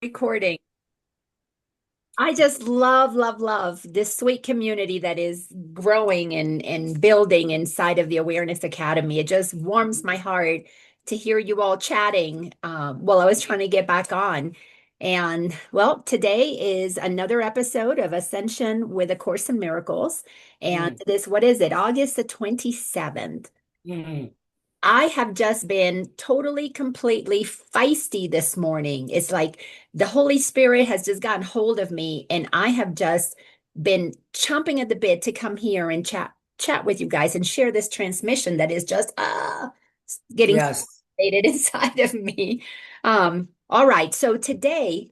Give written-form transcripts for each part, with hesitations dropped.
Recording. I just love this sweet community that is growing and building inside of the Awareness Academy. It just warms my heart to hear you all chatting while I was trying to get back on. And well, today is another episode of Ascension with A Course in Miracles. And Mm, this, what is it? August the 27th. mm. I have just been totally, completely feisty this morning. It's like the Holy Spirit has just gotten hold of me, and I have just been chomping at the bit to come here and chat with you guys and share this transmission that is just getting Yes. activated inside of me. All right, so today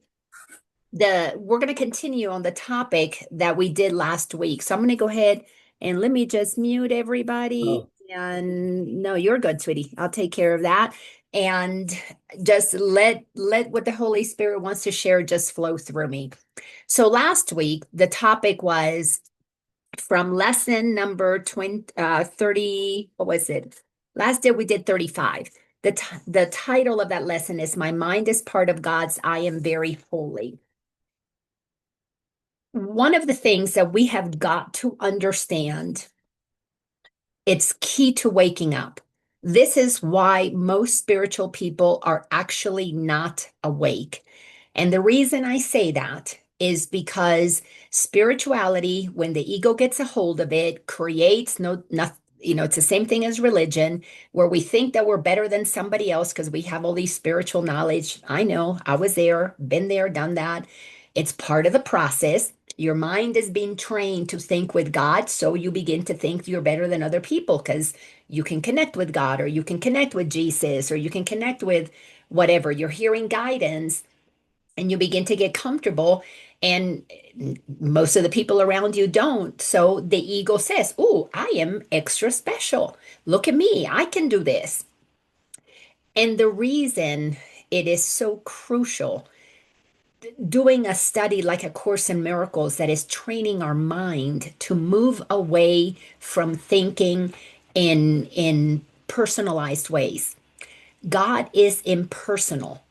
the we're going to continue on the topic that we did last week. So I'm going to go ahead and let me just mute everybody. Oh, And no, you're good, sweetie. I'll take care of that. And just let what the Holy Spirit wants to share just flow through me. So last week the topic was from lesson number 30. What was it? Last day we did 35. The title of that lesson is My Mind is Part of God's I Am Very Holy. One of the things that we have got to understand, it's key to waking up. This is why most spiritual people are actually not awake. And the reason I say that is because spirituality, when the ego gets a hold of it, creates it's the same thing as religion, where we think that we're better than somebody else because we have all these spiritual knowledge. I know, I was there, been there, done that. It's part of the process. Your mind is being trained to think with God, so you begin to think you're better than other people because you can connect with God, or you can connect with Jesus, or you can connect with whatever. You're hearing guidance and you begin to get comfortable, and most of the people around you don't. So the ego says, "Oh, I am extra special. Look at me. I can do this." And the reason it is so crucial doing a study like A Course in Miracles that is training our mind to move away from thinking in personalized ways. God is impersonal,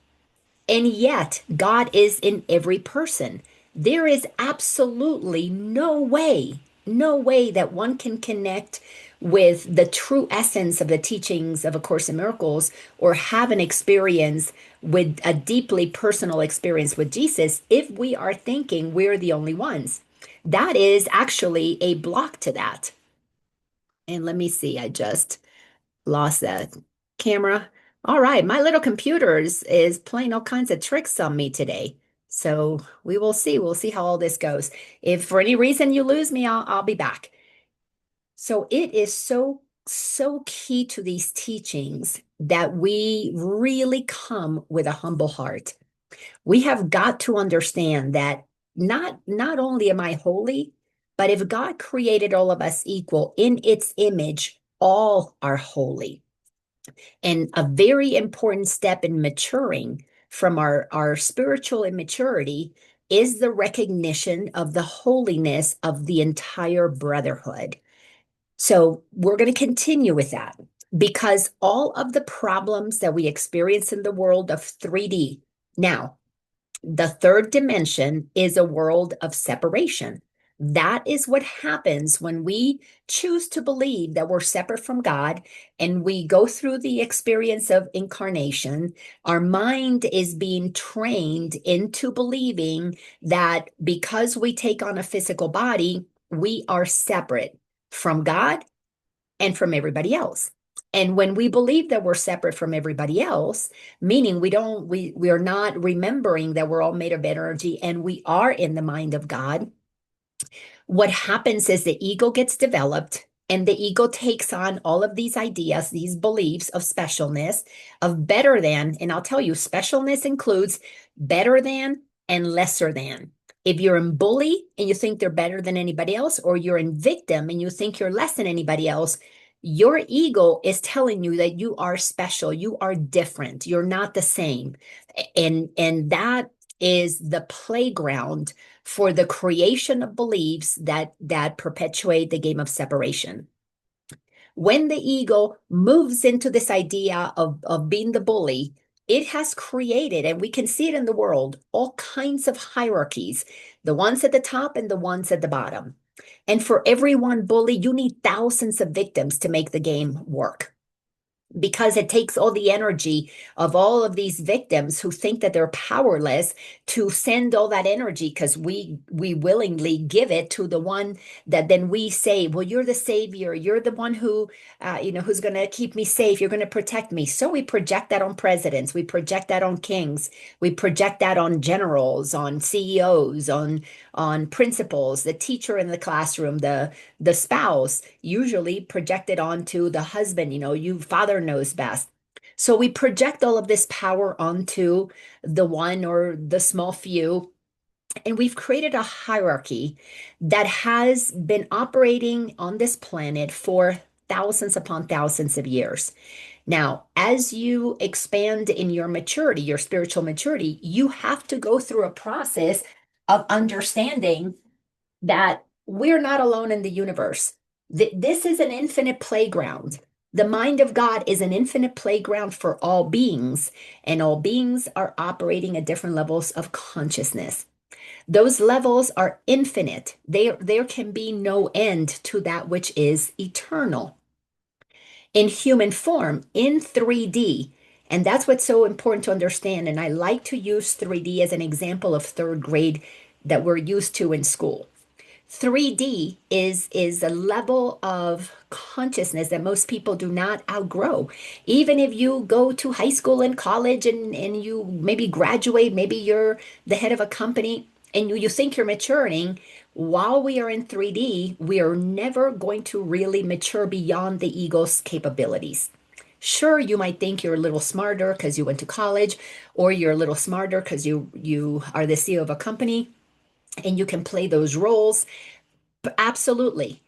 and yet God is in every person. There is absolutely no way that one can connect with the true essence of the teachings of A Course in Miracles or have an experience with a deeply personal experience with Jesus if we are thinking we're the only ones. That is actually a block to that. And let me see, I just lost that camera. All right, my little computer is playing all kinds of tricks on me today. So we will see. We'll see how all this goes. If for any reason you lose me, I'll be back. So it is so key to these teachings that we really come with a humble heart. We have got to understand that not only am I holy, but if God created all of us equal in its image, all are holy. And a very important step in maturing from our spiritual immaturity is the recognition of the holiness of the entire brotherhood. So we're going to continue with that because all of the problems that we experience in the world of 3D. Now, the third dimension is a world of separation. That is what happens when we choose to believe that we're separate from God and we go through the experience of incarnation. Our mind is being trained into believing that because we take on a physical body, we are separate from God and from everybody else. And when we believe that we're separate from everybody else, meaning we are not remembering that we're all made of energy and we are in the mind of God, what happens is the ego gets developed and the ego takes on all of these ideas, these beliefs of specialness, of better than. And I'll tell you, specialness includes better than and lesser than. If you're in bully and you think they're better than anybody else, or you're in victim and you think you're less than anybody else, your ego is telling you that you are special, you are different, you're not the same. And that is the playground for the creation of beliefs that perpetuate the game of separation. When the ego moves into this idea of being the bully, It has created, and we can see it in the world, all kinds of hierarchies, the ones at the top and the ones at the bottom. And for every one bully, you need thousands of victims to make the game work, because it takes all the energy of all of these victims who think that they're powerless to send all that energy, because we willingly give it to the one that then we say, well, you're the savior, you're the one who who's going to keep me safe, you're going to protect me. So we project that on presidents, we project that on kings, we project that on generals, on CEOs, on principals, the teacher in the classroom, the spouse, usually projected onto the husband. You father knows best. So we project all of this power onto the one or the small few, and we've created a hierarchy that has been operating on this planet for thousands upon thousands of years. Now, as you expand in your maturity, your spiritual maturity, you have to go through a process of understanding that we're not alone in the universe. This is an infinite playground. The mind of God is an infinite playground for all beings, and all beings are operating at different levels of consciousness. Those levels are infinite. There can be no end to that which is eternal in human form, in 3D. And that's what's so important to understand. And I like to use 3D as an example of third grade that we're used to in school. 3D is a level of consciousness that most people do not outgrow. Even if you go to high school and college, and you maybe graduate, maybe you're the head of a company, and you think you're maturing, while we are in 3D, we are never going to really mature beyond the ego's capabilities. Sure, you might think you're a little smarter because you went to college, or you're a little smarter because you are the CEO of a company and you can play those roles. Absolutely.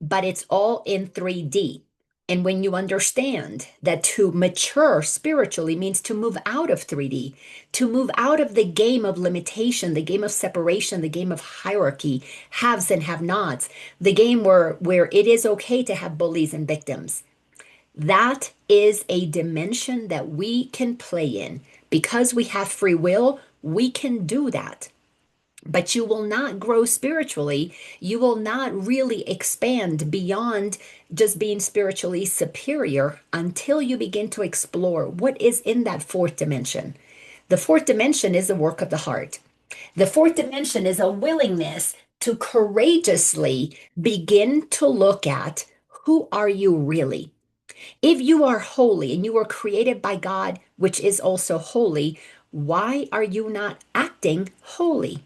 But it's all in 3D. And when you understand that to mature spiritually means to move out of 3D, to move out of the game of limitation, the game of separation, the game of hierarchy, haves and have nots, the game where it is okay to have bullies and victims. That is a dimension that we can play in. Because we have free will, we can do that. But you will not grow spiritually. You will not really expand beyond just being spiritually superior until you begin to explore what is in that fourth dimension. The fourth dimension is the work of the heart. The fourth dimension is a willingness to courageously begin to look at, who are you really? If you are holy and you were created by God, which is also holy, why are you not acting holy?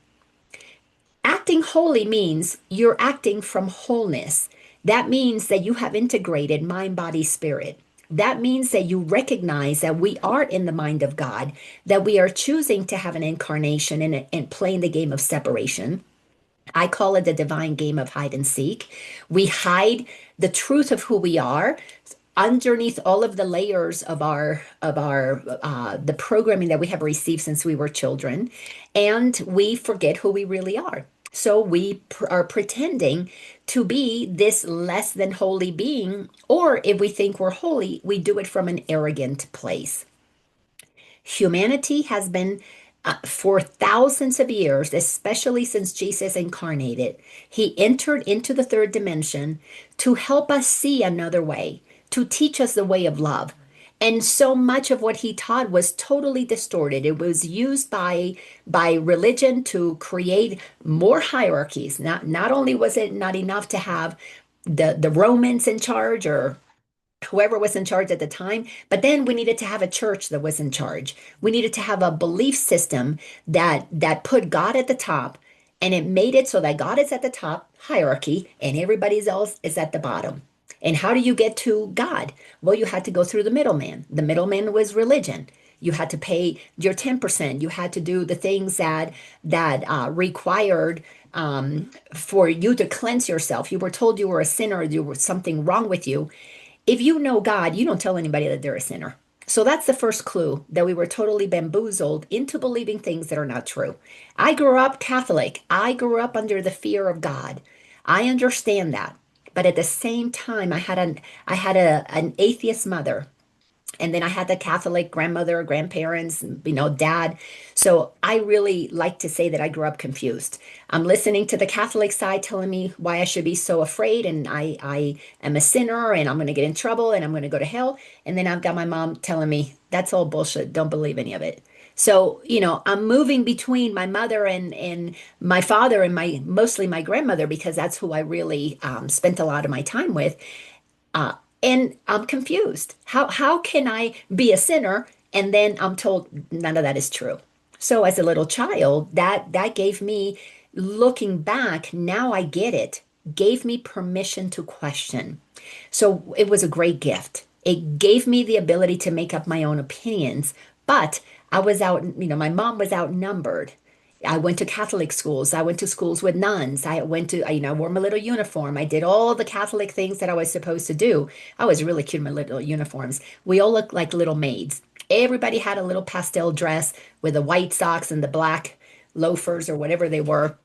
Acting holy means you're acting from wholeness. That means that you have integrated mind, body, spirit. That means that you recognize that we are in the mind of God, that we are choosing to have an incarnation and playing the game of separation. I call it the divine game of hide and seek. We hide the truth of who we are underneath all of the layers of our the programming that we have received since we were children, and we forget who we really are. So we are pretending to be this less than holy being, or if we think we're holy, we do it from an arrogant place. Humanity has been, for thousands of years, especially since Jesus incarnated, he entered into the third dimension to help us see another way, to teach us the way of love. And so much of what he taught was totally distorted. It was used by religion to create more hierarchies. Not only was it not enough to have the Romans in charge, or whoever was in charge at the time. But then we needed to have a church that was in charge. We needed to have a belief system that put God at the top, and it made it so that God is at the top hierarchy and everybody else is at the bottom. And how do you get to God? Well, you had to go through the middleman. The middleman was religion. You had to pay your 10%. You had to do the things that required for you to cleanse yourself. You were told you were a sinner, there was something wrong with you. If you know God, you don't tell anybody that they're a sinner. So that's the first clue, that we were totally bamboozled into believing things that are not true. I grew up Catholic. I grew up under the fear of God. I understand that. But at the same time, I had an atheist mother, And then I had the Catholic grandmother, grandparents, dad. So I really like to say that I grew up confused. I'm listening to the Catholic side telling me why I should be so afraid and I am a sinner and I'm going to get in trouble and I'm going to go to hell. And then I've got my mom telling me that's all bullshit. Don't believe any of it. So, I'm moving between my mother and my father and mostly my grandmother because that's who I really spent a lot of my time with. Uh, and I'm confused. How can I be a sinner and then I'm told none of that is true? So as a little child, that gave me, looking back, now I get it, gave me permission to question. So it was a great gift. It gave me the ability to make up my own opinions, but I was out, my mom was outnumbered. I went to Catholic schools. I went to schools with nuns. I went to, I wore my little uniform. I did all the Catholic things that I was supposed to do. I was really cute in my little uniforms. We all looked like little maids. Everybody had a little pastel dress with the white socks and the black loafers or whatever they were.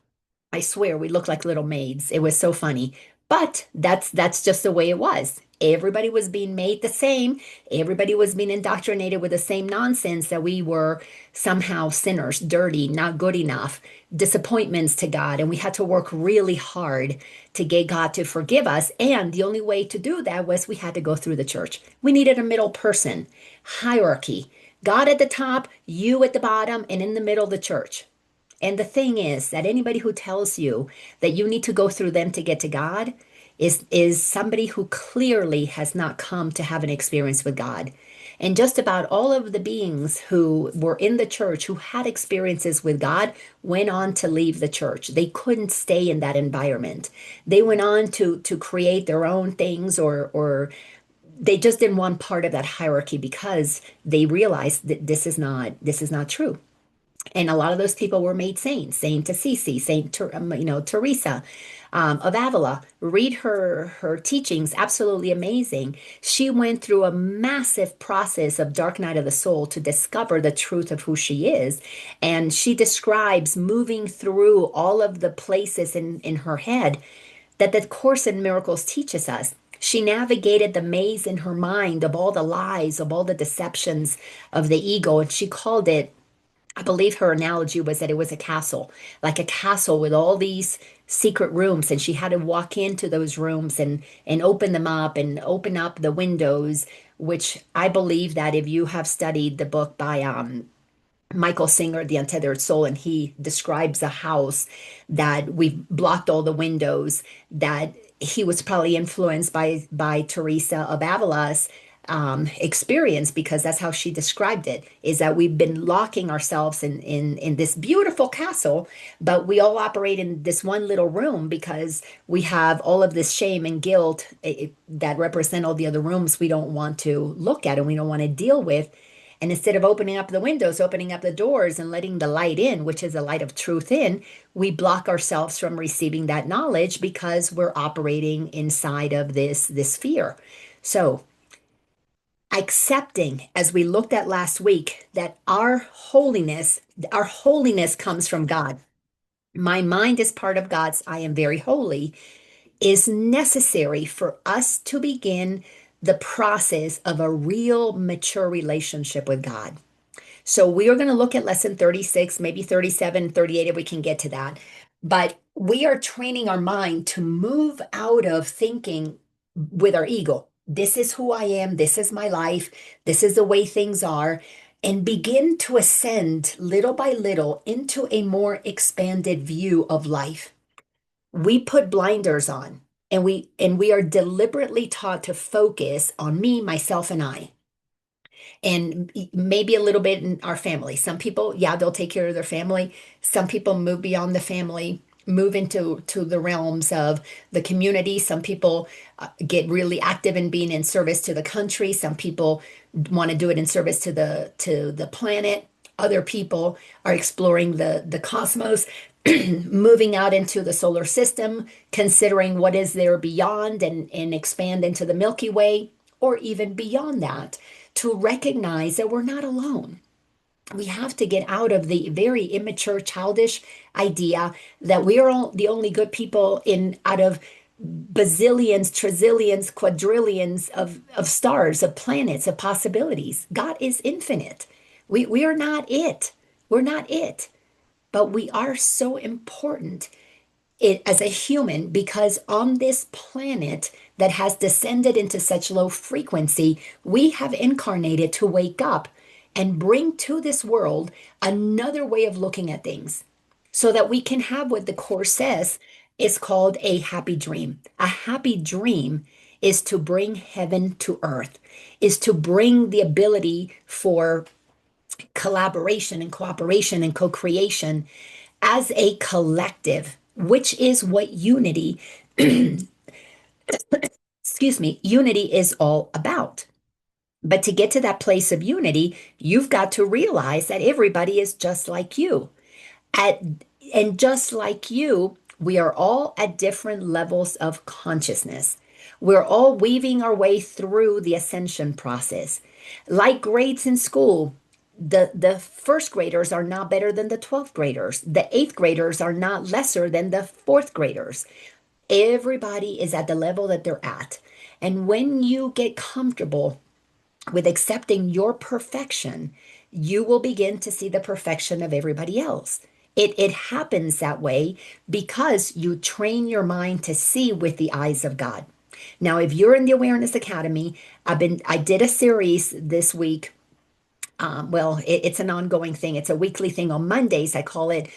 I swear we looked like little maids. It was so funny. But that's just the way it was. Everybody was being made the same. Everybody was being indoctrinated with the same nonsense that we were somehow sinners, dirty, not good enough, disappointments to God. And we had to work really hard to get God to forgive us. And the only way to do that was we had to go through the church. We needed a middle person, hierarchy. God at the top, you at the bottom, and in the middle, the church. And the thing is that anybody who tells you that you need to go through them to get to God is somebody who clearly has not come to have an experience with God. And just about all of the beings who were in the church who had experiences with God went on to leave the church. They couldn't stay in that environment. They went on to create their own things or they just didn't want part of that hierarchy because they realized that this is not true. And a lot of those people were made saints. Saint Assisi, Teresa of Avila. Read her teachings, absolutely amazing. She went through a massive process of dark night of the soul to discover the truth of who she is. And she describes moving through all of the places in her head that the Course in Miracles teaches us. She navigated the maze in her mind of all the lies, of all the deceptions of the ego, and she called it, I believe her analogy was that it was a castle, like a castle with all these secret rooms, and she had to walk into those rooms and open them up and open up the windows, which I believe that if you have studied the book by Michael Singer, The Untethered Soul, and he describes a house that we've blocked all the windows, that he was probably influenced by Teresa of Avila's experience, because that's how she described it, is that we've been locking ourselves in this beautiful castle, but we all operate in this one little room because we have all of this shame and guilt that represent all the other rooms we don't want to look at and we don't want to deal with. And instead of opening up the windows, opening up the doors and letting the light in, which is the light of truth in, we block ourselves from receiving that knowledge because we're operating inside of this fear. So accepting, as we looked at last week, that our holiness comes from God. My mind is part of God's I am very holy, is necessary for us to begin the process of a real mature relationship with God. So we are going to look at lesson 36, maybe 37, 38, if we can get to that. But we are training our mind to move out of thinking with our ego. This is who I am. This is my life. This is the way things are. And begin to ascend little by little into a more expanded view of life. We put blinders on and we are deliberately taught to focus on me, myself, and I, and maybe a little bit in our family. Some people, yeah, they'll take care of their family. Some people move beyond the family, move into the realms of the community. Some people get really active in being in service to the country. Some people want to do it in service to the planet. Other people are exploring the cosmos, moving out into the solar system, considering what is there beyond and expand into the Milky Way, or even beyond that, to recognize that we're not alone. We have to get out of the very immature, childish idea that we are all the only good people in out of bazillions, trillions, quadrillions of stars, of planets, of possibilities. God is infinite. We are not it. We're not it. But we are so important as a human because on this planet that has descended into such low frequency, we have incarnated to wake up and bring to this world another way of looking at things so that we can have what the Course says is called a happy dream. A happy dream is to bring heaven to earth, is to bring the ability for collaboration and cooperation and co-creation as a collective, which is what unity, excuse me, unity is all about. But to get to that place of unity, you've got to realize that everybody is just like you. At, and just like you, we are all at different levels of consciousness. We're all weaving our way through the ascension process. Like grades in school, the first graders are not better than the 12th graders. The eighth graders are not lesser than the fourth graders. Everybody is at the level that they're at. And when you get comfortable with accepting your perfection, you will begin to see the perfection of everybody else. It happens that way because you train your mind to see with the eyes of God. Now, if you're in the Awareness Academy, I did a series this week. It's an ongoing thing. It's a weekly thing on Mondays. I call it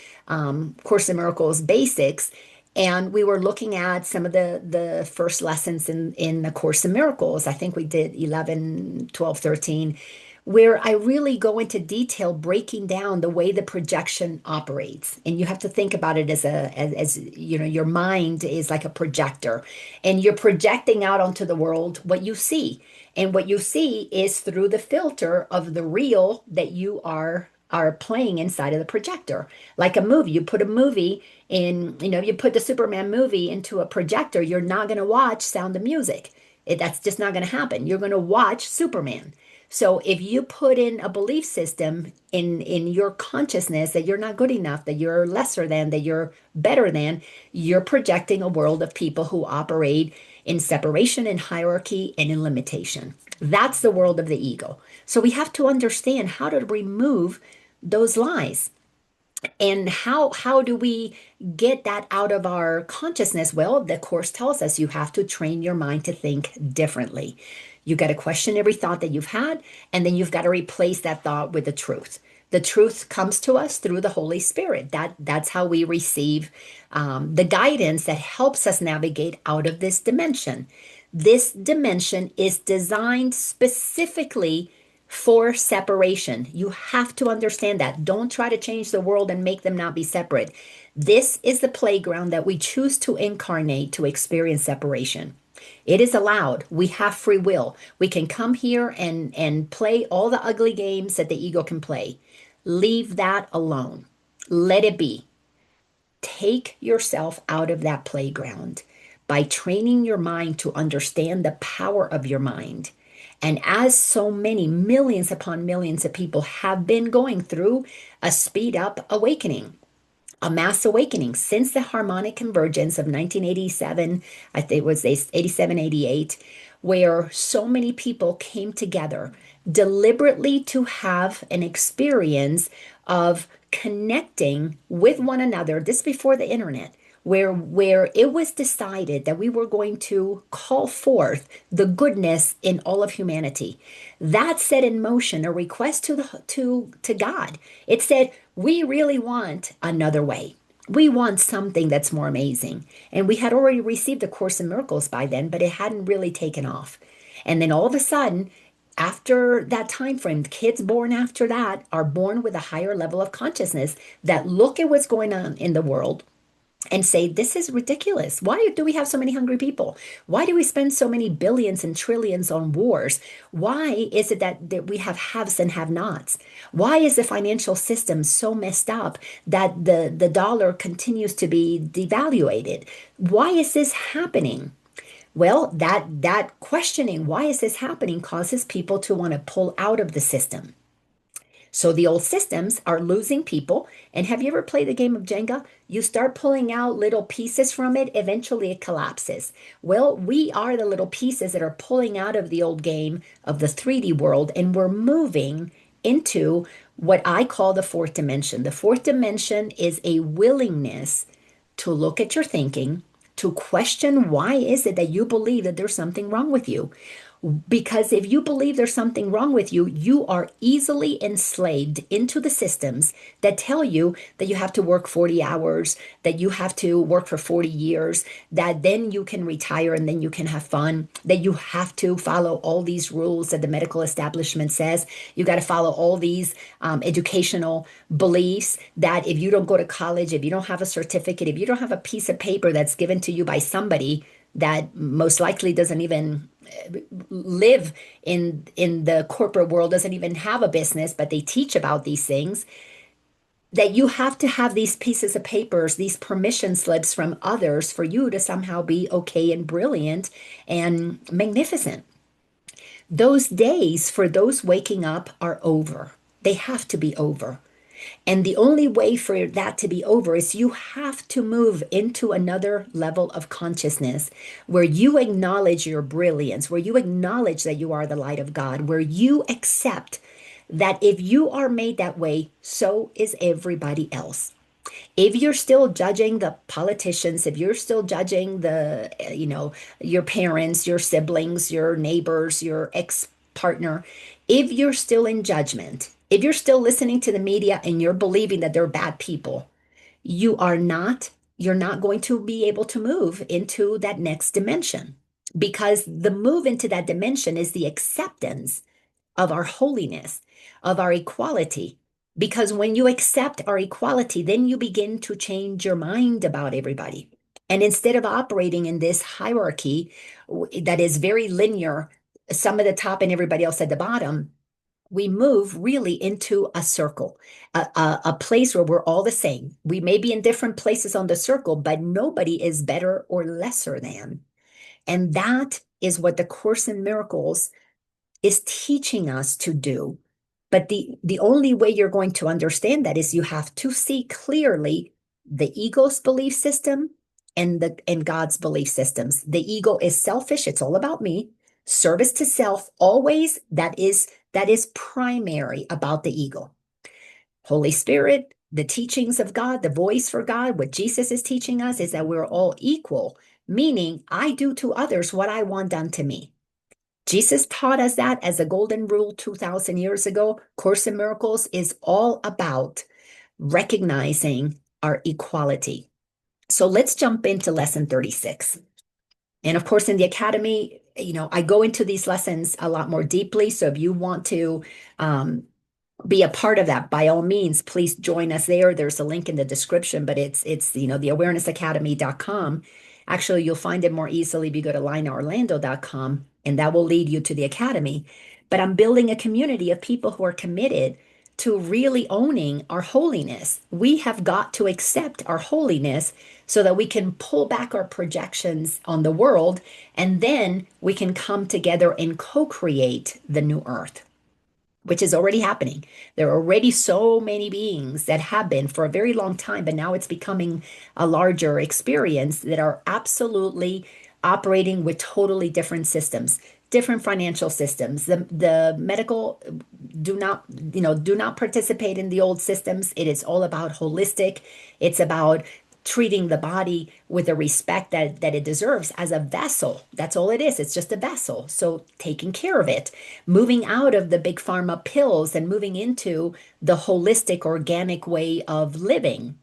Course in Miracles Basics. And we were looking at some of the first lessons in the Course in Miracles. I think we did 11, 12, 13, where I really go into detail breaking down the way the projection operates. And you have to think about it as you know, your mind is like a projector, and you're projecting out onto the world what you see. And what you see is through the filter of the real that you are playing inside of the projector. Like a movie, you put a movie in, you put the Superman movie into a projector, you're not going to watch Sound of Music. That's just not going to happen. You're going to watch Superman. So if you put in a belief system in your consciousness that you're not good enough, that you're lesser than, that you're better than, you're projecting a world of people who operate in separation, in hierarchy, and in limitation. That's the world of the ego. So we have to understand how to remove those lies. And how do we get that out of our consciousness? Well, the Course tells us you have to train your mind to think differently. You got to question every thought that you've had, and then you've got to replace that thought with the truth. The truth comes to us through the Holy Spirit. That's how we receive the guidance that helps us navigate out of this dimension. This dimension is designed specifically for separation. You have to understand that. Don't try to change the world and make them not be separate. This is the playground that we choose to incarnate to experience separation. It is allowed. We have free will. We can come here and play all the ugly games that the ego can play. Leave that alone. Let it be. Take yourself out of that playground by training your mind to understand the power of your mind. And as so many millions upon millions of people have been going through a speed up awakening, a mass awakening since the harmonic convergence of 1987, I think it was 87, 88, where so many people came together deliberately to have an experience of connecting with one another, this before the internet, where it was decided that we were going to call forth the goodness in all of humanity. That set in motion a request to God. It said, we really want another way. We want something that's more amazing. And we had already received the Course in Miracles by then, but it hadn't really taken off. And then all of a sudden, after that time frame, kids born after that are born with a higher level of consciousness that look at what's going on in the world and say, this is ridiculous. Why do we have so many hungry people? Why do we spend so many billions and trillions on wars? Why is it that we have haves and have-nots? Why is the financial system so messed up that the dollar continues to be devaluated? Why is this happening? Well, that questioning, why is this happening, causes people to want to pull out of the system. So the old systems are losing people. And have you ever played the game of Jenga? You start pulling out little pieces from it, eventually it collapses. Well, we are the little pieces that are pulling out of the old game of the 3D world, and we're moving into what I call the fourth dimension. The fourth dimension is a willingness to look at your thinking, to question why is it that you believe that there's something wrong with you. Because if you believe there's something wrong with you, you are easily enslaved into the systems that tell you that you have to work 40 hours, that you have to work for 40 years, that then you can retire and then you can have fun, that you have to follow all these rules that the medical establishment says. You got to follow all these educational beliefs that if you don't go to college, if you don't have a certificate, if you don't have a piece of paper that's given to you by somebody that most likely doesn't even live in the corporate world, doesn't even have a business, but they teach about these things, that you have to have these pieces of papers, these permission slips from others for you to somehow be okay and brilliant and magnificent. Those days for those waking up are over. They have to be over. And the only way for that to be over is you have to move into another level of consciousness where you acknowledge your brilliance, where you acknowledge that you are the light of God, where you accept that if you are made that way, so is everybody else. If you're still judging the politicians, if you're still judging your parents, your siblings, your neighbors, your ex-partner, if you're still in judgment, if you're still listening to the media and you're believing that they're bad people, you're not going to be able to move into that next dimension, because the move into that dimension is the acceptance of our holiness, of our equality. Because when you accept our equality, then you begin to change your mind about everybody. And instead of operating in this hierarchy that is very linear, some at the top and everybody else at the bottom, we move really into a circle, a place where we're all the same. We may be in different places on the circle, but nobody is better or lesser than. And that is what the Course in Miracles is teaching us to do. But the only way you're going to understand that is you have to see clearly the ego's belief system and God's belief systems. The ego is selfish, it's all about me. Service to self, always, that is primary about the ego. Holy Spirit, the teachings of God, the voice for God, what Jesus is teaching us is that we're all equal, meaning I do to others what I want done to me. Jesus taught us that as a golden rule 2,000 years ago. Course in Miracles is all about recognizing our equality. So let's jump into lesson 36. And of course, in the academy, I go into these lessons a lot more deeply. So if you want to be a part of that, by all means, please join us there. There's a link in the description, but it's the awarenessacademy.com. Actually, you'll find it more easily if you go to LainaOrlando.com, and that will lead you to the academy. But I'm building a community of people who are committed to really owning our holiness. We have got to accept our holiness so that we can pull back our projections on the world, and then we can come together and co-create the new earth, which is already happening. There are already so many beings that have been for a very long time, but now it's becoming a larger experience that are absolutely operating with totally different systems, different financial systems. The medical do not participate in the old systems. It is all about holistic. It's about treating the body with the respect that it deserves as a vessel. That's all it is. It's just a vessel. So taking care of it, moving out of the big pharma pills and moving into the holistic, organic way of living.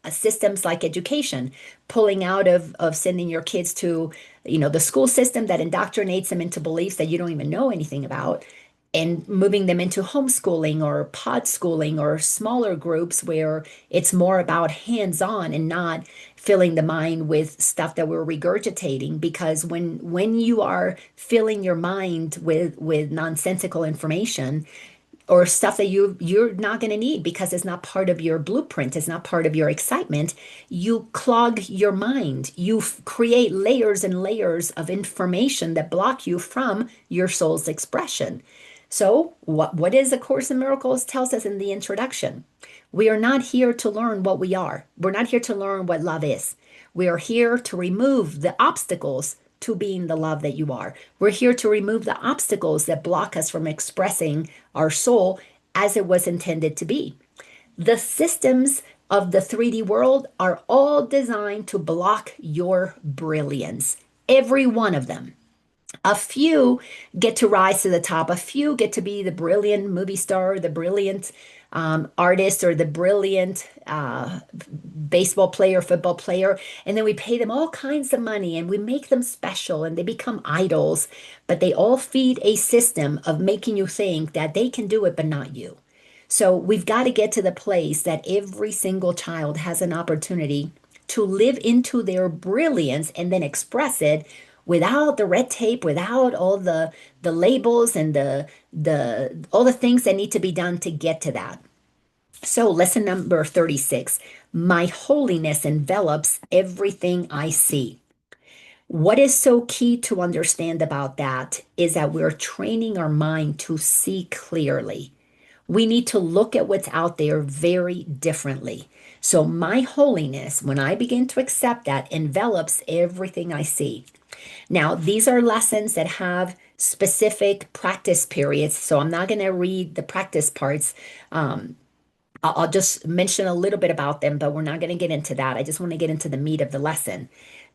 Systems like education, pulling out of sending your kids to, the school system that indoctrinates them into beliefs that you don't even know anything about, and moving them into homeschooling or pod schooling or smaller groups where it's more about hands-on and not filling the mind with stuff that we're regurgitating. Because when you are filling your mind with nonsensical information or stuff that you're not going to need because it's not part of your blueprint, it's not part of your excitement, you clog your mind. You create layers and layers of information that block you from your soul's expression. So, what is A Course in Miracles tells us in the introduction? We are not here to learn what we are. We're not here to learn what love is. We are here to remove the obstacles to being the love that you are. We're here to remove the obstacles that block us from expressing our soul as it was intended to be. The systems of the 3D world are all designed to block your brilliance, every one of them. A few get to rise to the top. A few get to be the brilliant movie star, the brilliant artist, or the brilliant baseball player, football player. And then we pay them all kinds of money and we make them special and they become idols. But they all feed a system of making you think that they can do it, but not you. So we've got to get to the place that every single child has an opportunity to live into their brilliance and then express it without the red tape, without all the labels and the all the things that need to be done to get to that. So lesson number 36, my holiness envelops everything I see. What is so key to understand about that is that we're training our mind to see clearly. We need to look at what's out there very differently. So, my holiness, when I begin to accept that, envelops everything I see. Now, these are lessons that have specific practice periods. So, I'm not going to read the practice parts. Um, I'll just mention a little bit about them, but we're not going to get into that. I just want to get into the meat of the lesson.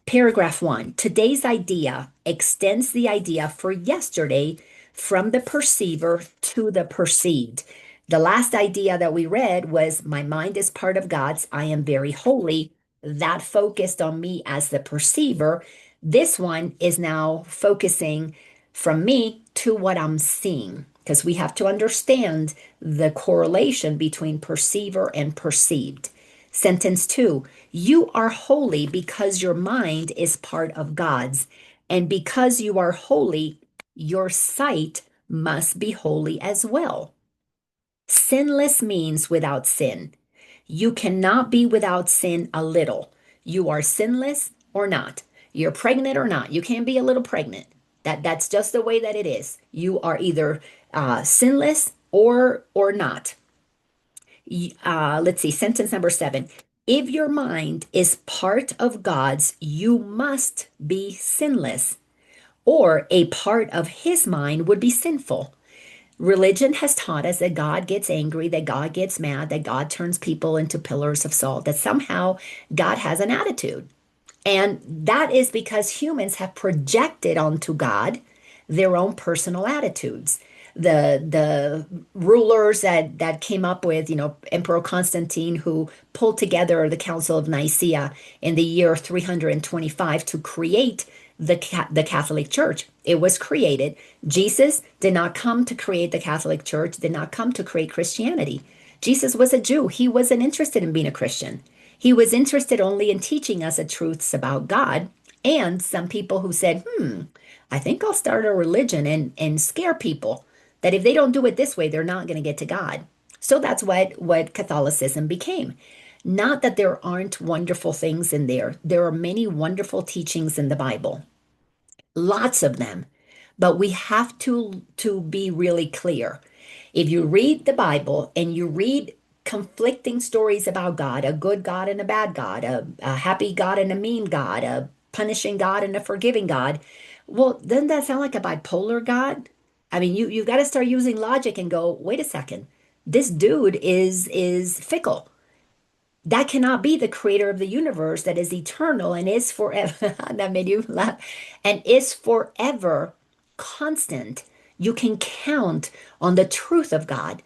Paragraph 1, today's idea extends the idea for yesterday from the perceiver to the perceived. The last idea that we read was my mind is part of God's. I am very holy. That focused on me as the perceiver. This one is now focusing from me to what I'm seeing, because we have to understand the correlation between perceiver and perceived. Sentence 2, you are holy because your mind is part of God's. And because you are holy, your sight must be holy as well. Sinless means without sin. You cannot be without sin a little. You are sinless or not. You're pregnant or not. You can't be a little pregnant. That's just the way that it is. You are either sinless or not. Let's see, sentence number 7. If your mind is part of God's, you must be sinless, or a part of his mind would be sinful. Religion has taught us that God gets angry, that God gets mad, that God turns people into pillars of salt, that somehow God has an attitude. And that is because humans have projected onto God their own personal attitudes. The rulers that came up with, Emperor Constantine, who pulled together the Council of Nicaea in the year 325 to create the Catholic Church. It was created. Jesus did not come to create the Catholic Church, did not come to create Christianity. Jesus was a Jew. He wasn't interested in being a Christian. He was interested only in teaching us the truths about God. And some people who said, I think I'll start a religion and scare people that if they don't do it this way, they're not going to get to God. So that's what Catholicism became. Not that there aren't wonderful things in there. There are many wonderful teachings in the Bible, lots of them. But we have to be really clear. If you read the Bible and you read conflicting stories about God, a good God and a bad God, a happy God and a mean God, a punishing God and a forgiving God, well, doesn't that sound like a bipolar God? I mean, you've got to start using logic and go, wait a second, this dude is fickle. That cannot be the creator of the universe that is eternal and is forever. That made you laugh. And is forever constant. You can count on the truth of God.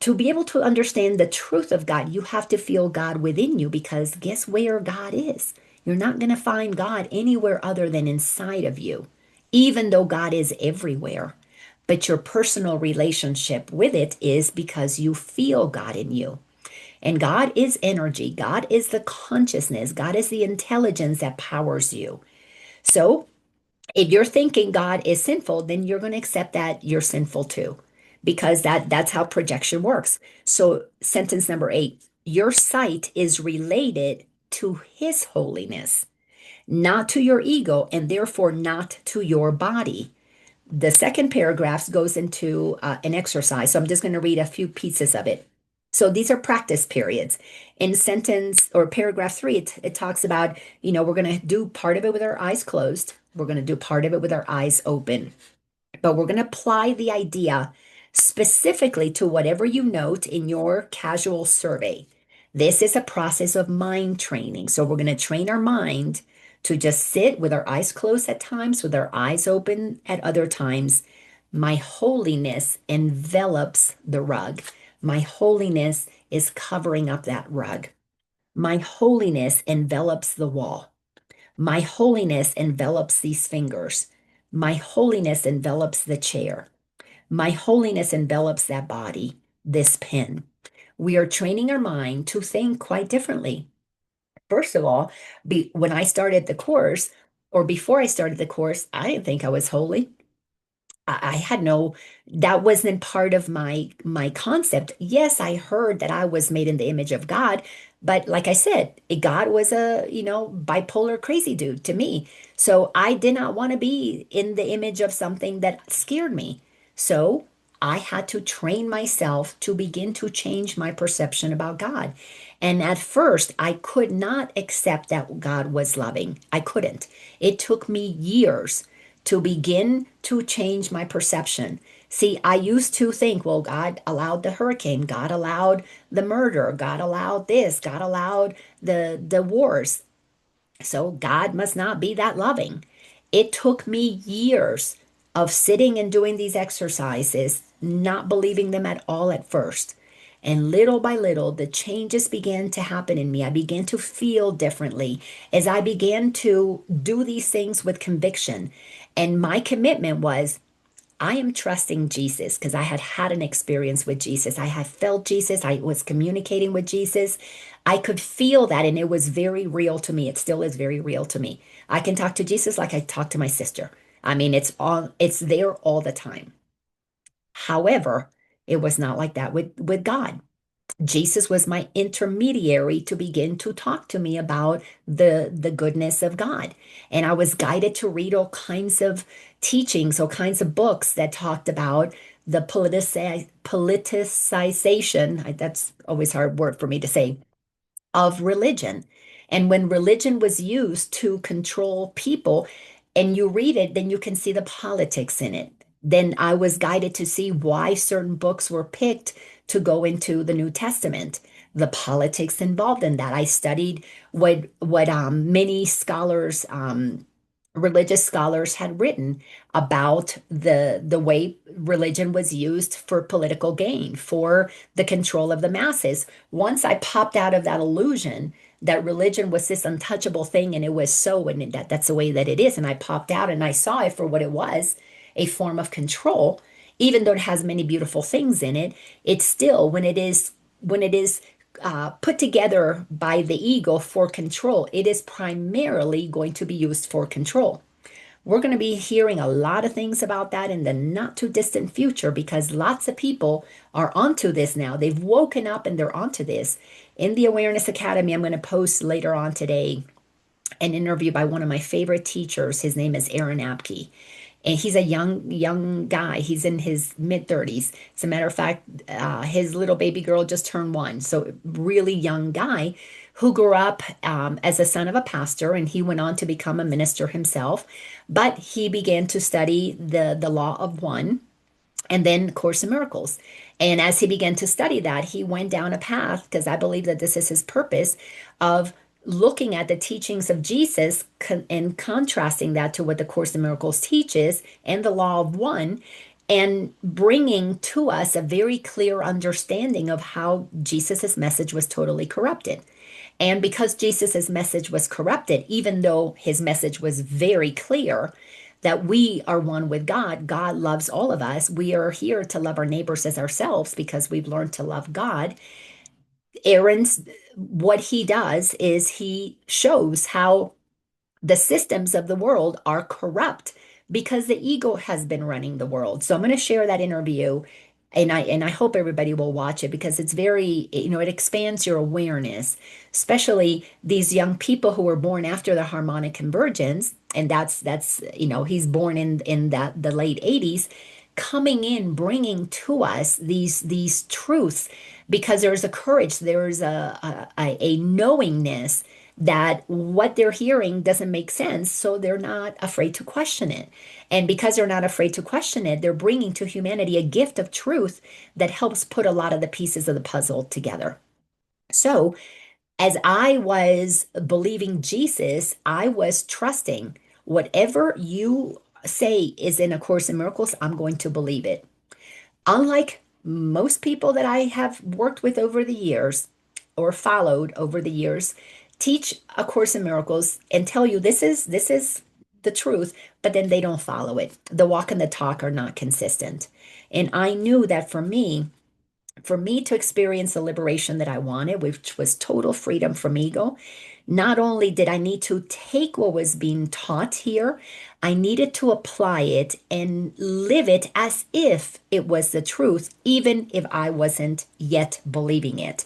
To be able to understand the truth of God, you have to feel God within you, because guess where God is? You're not going to find God anywhere other than inside of you, even though God is everywhere. But your personal relationship with it is because you feel God in you. And God is energy. God is the consciousness. God is the intelligence that powers you. So if you're thinking God is sinful, then you're going to accept that you're sinful too, because that's how projection works. So sentence number 8, your sight is related to his holiness, not to your ego, and therefore not to your body. The second paragraph goes into an exercise. So I'm just going to read a few pieces of it. So these are practice periods. In sentence or paragraph three, it talks about, we're going to do part of it with our eyes closed. We're going to do part of it with our eyes open. But we're going to apply the idea specifically to whatever you note in your casual survey. This is a process of mind training. So we're going to train our mind to just sit with our eyes closed at times, with our eyes open at other times. My holiness envelops the rug. My holiness is covering up that rug. My holiness envelops the wall. My holiness envelops these fingers. My holiness envelops the chair. My holiness envelops that body, this pen. We are training our mind to think quite differently. First of all, when I started the course, or before I started the course, I didn't think I was holy. I had no, that wasn't part of my concept. Yes, I heard that I was made in the image of God, but like I said, God was a, bipolar crazy dude to me. So I did not want to be in the image of something that scared me. So I had to train myself to begin to change my perception about God. And at first, I could not accept that God was loving. I couldn't. It took me years to begin to change my perception. See, I used to think, well, God allowed the hurricane, God allowed the murder, God allowed this, God allowed the wars. So God must not be that loving. It took me years of sitting and doing these exercises, not believing them at all at first. And little by little, the changes began to happen in me. I began to feel differently as I began to do these things with conviction. And my commitment was I am trusting Jesus because I had had an experience with Jesus. I had felt Jesus. I was communicating with Jesus. I could feel that, and it was very real to me. It still is very real to me. I can talk to Jesus like I talk to my sister. I mean, it's there all the time. However, it was not like that with God. Jesus was my intermediary to begin to talk to me about the goodness of God. And I was guided to read all kinds of teachings, all kinds of books that talked about the politicization. That's always a hard word for me to say, of religion. And when religion was used to control people, and you read it, then you can see the politics in it. Then I was guided to see why certain books were picked to go into the New Testament, the politics involved in that. I studied what many scholars, religious scholars had written about the way religion was used for political gain, for the control of the masses. Once I popped out of that illusion that religion was this untouchable thing and it was so, and that's the way that it is, and I popped out and I saw it for what it was, a form of control. Even though it has many beautiful things in it, it's still when it is put together by the ego for control, it is primarily going to be used for control. We're going to be hearing a lot of things about that in the not too distant future because lots of people are onto this now. They've woken up and they're onto this. In the Awareness Academy, I'm going to post later on today an interview by one of my favorite teachers. His name is Aaron Apke. And he's a young guy. He's in his mid 30s. As a matter of fact, his little baby girl just turned one. So really young guy who grew up as a son of a pastor, and he went on to become a minister himself. But he began to study the law of one and then Course in Miracles. And as he began to study that, he went down a path, because I believe that this is his purpose, of looking at the teachings of Jesus and contrasting that to what the Course in Miracles teaches and the law of one, and bringing to us a very clear understanding of how Jesus's message was totally corrupted. And because Jesus's message was corrupted, even though his message was very clear that we are one with God, God loves all of us. We are here to love our neighbors as ourselves because we've learned to love God. Aaron's, what he does is he shows how the systems of the world are corrupt because the ego has been running the world. So I'm going to share that interview And I hope everybody will watch it because it's very, it expands your awareness, especially these young people who were born after the harmonic convergence, and he's born in that the late 80s, coming in, bringing to us these truths, because there's a courage, there's a knowingness that what they're hearing doesn't make sense, so they're not afraid to question it. And because they're not afraid to question it, they're bringing to humanity a gift of truth that helps put a lot of the pieces of the puzzle together. So, as I was believing Jesus, I was trusting whatever you say is in A Course in Miracles, I'm going to believe it. Unlike most people that I have worked with over the years or followed over the years, teach A Course in Miracles and tell you this is the truth, but then they don't follow it. The walk and the talk are not consistent. And I knew that for me to experience the liberation that I wanted, which was total freedom from ego, not only did I need to take what was being taught here, I needed to apply it and live it as if it was the truth, even if I wasn't yet believing it.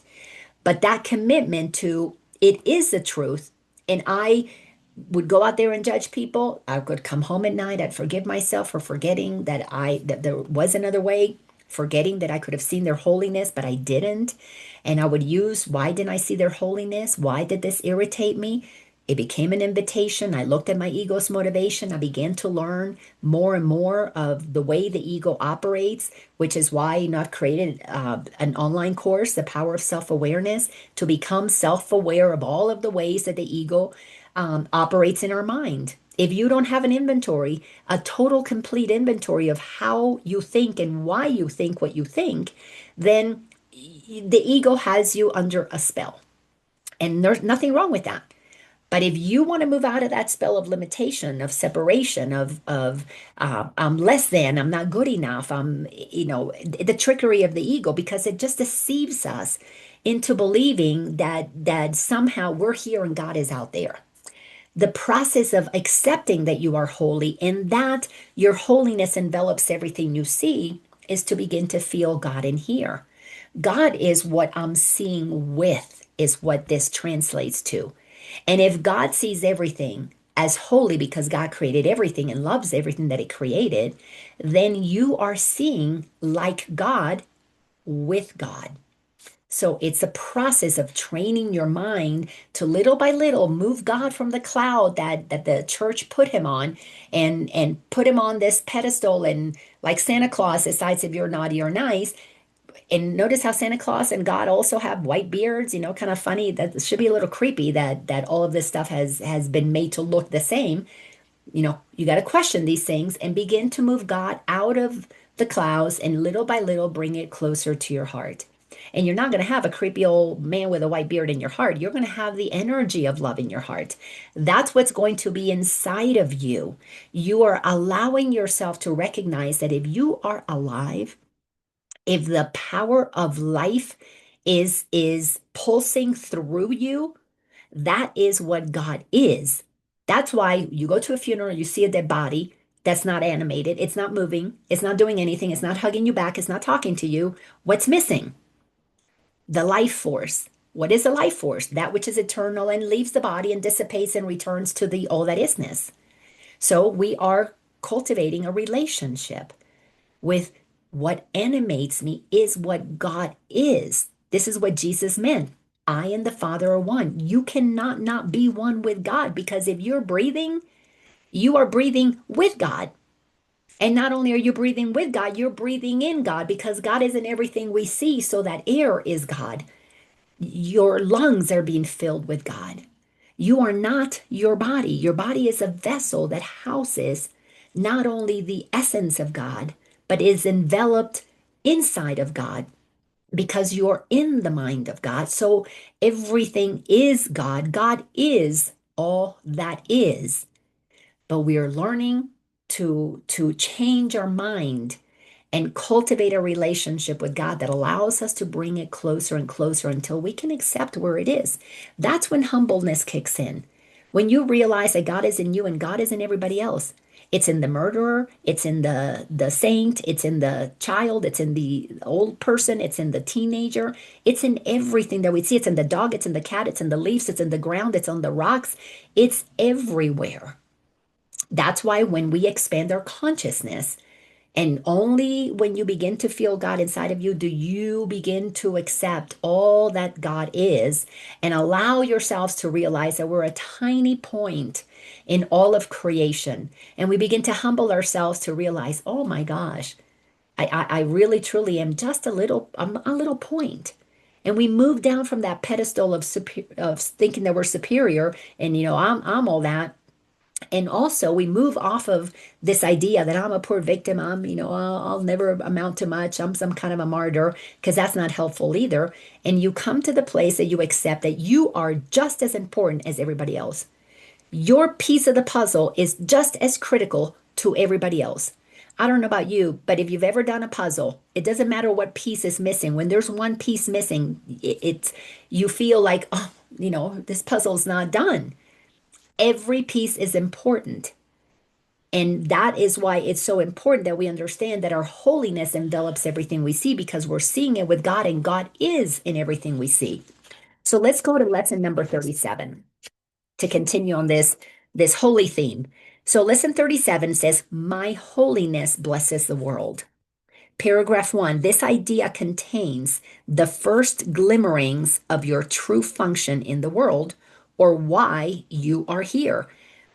But that commitment to it is the truth, and I would go out there and judge people. I would come home at night. I'd forgive myself for forgetting that there was another way, forgetting that I could have seen their holiness, but I didn't. And I would use, why didn't I see their holiness? Why did this irritate me? It became an invitation. I looked at my ego's motivation. I began to learn more and more of the way the ego operates, which is why I've created an online course, The Power of Self-Awareness, to become self-aware of all of the ways that the ego operates in our mind. If you don't have an inventory, a total complete inventory of how you think and why you think what you think, then the ego has you under a spell. And there's nothing wrong with that. But if you want to move out of that spell of limitation, of separation, of I'm less than, I'm not good enough, the trickery of the ego, because it just deceives us into believing that somehow we're here and God is out there. The process of accepting that you are holy and that your holiness envelops everything you see is to begin to feel God in here. God is what I'm seeing with, is what this translates to. And if God sees everything as holy because God created everything and loves everything that He created, then you are seeing like God with God. So it's a process of training your mind to little by little move God from the cloud that the church put him on, and put him on this pedestal, and like Santa Claus decides if you're naughty or nice. And notice how Santa Claus and God also have white beards, kind of funny. That should be a little creepy that all of this stuff has been made to look the same. You got to question these things and begin to move God out of the clouds and little by little bring it closer to your heart. And you're not going to have a creepy old man with a white beard in your heart. You're going to have the energy of love in your heart. That's what's going to be inside of you. You are allowing yourself to recognize that if you are alive, if the power of life is pulsing through you, that is what God is. That's why you go to a funeral, you see a dead body that's not animated, it's not moving, it's not doing anything, it's not hugging you back, it's not talking to you. What's missing? The life force. What is the life force? That which is eternal and leaves the body and dissipates and returns to the all that isness. So we are cultivating a relationship with what animates me is what God is. This is what Jesus meant. I and the Father are one. You cannot not be one with God, because if you're breathing, you are breathing with God. And not only are you breathing with God, you're breathing in God, because God isn't everything we see. So that air is God. Your lungs are being filled with God. You are not your body. Your body is a vessel that houses not only the essence of God, but is enveloped inside of God, because you're in the mind of God. So everything is God. God is all that is. But we are learning to change our mind and cultivate a relationship with God that allows us to bring it closer and closer until we can accept where it is. That's when humbleness kicks in. When you realize that God is in you and God is in everybody else. It's in the murderer, it's in the saint, it's in the child, it's in the old person, it's in the teenager, it's in everything that we see. It's in the dog, it's in the cat, it's in the leaves, it's in the ground, it's on the rocks, it's everywhere. That's why when we expand our consciousness, and only when you begin to feel God inside of you do you begin to accept all that God is and allow yourselves to realize that we're a tiny point in all of creation. And we begin to humble ourselves to realize, oh my gosh, I really truly am just I'm a little point. And we move down from that pedestal of thinking that we're superior and I'm all that, and also, we move off of this idea that I'm a poor victim. I'll never amount to much. I'm some kind of a martyr, because that's not helpful either. And you come to the place that you accept that you are just as important as everybody else. Your piece of the puzzle is just as critical to everybody else. I don't know about you, but if you've ever done a puzzle, it doesn't matter what piece is missing. When there's one piece missing, it's you feel like, oh, this puzzle's not done. Every piece is important. And that is why it's so important that we understand that our holiness envelops everything we see, because we're seeing it with God, and God is in everything we see. So let's go to lesson number 37 to continue on this holy theme. So lesson 37 says, "My holiness blesses the world." Paragraph 1, this idea contains the first glimmerings of your true function in the world, or why you are here.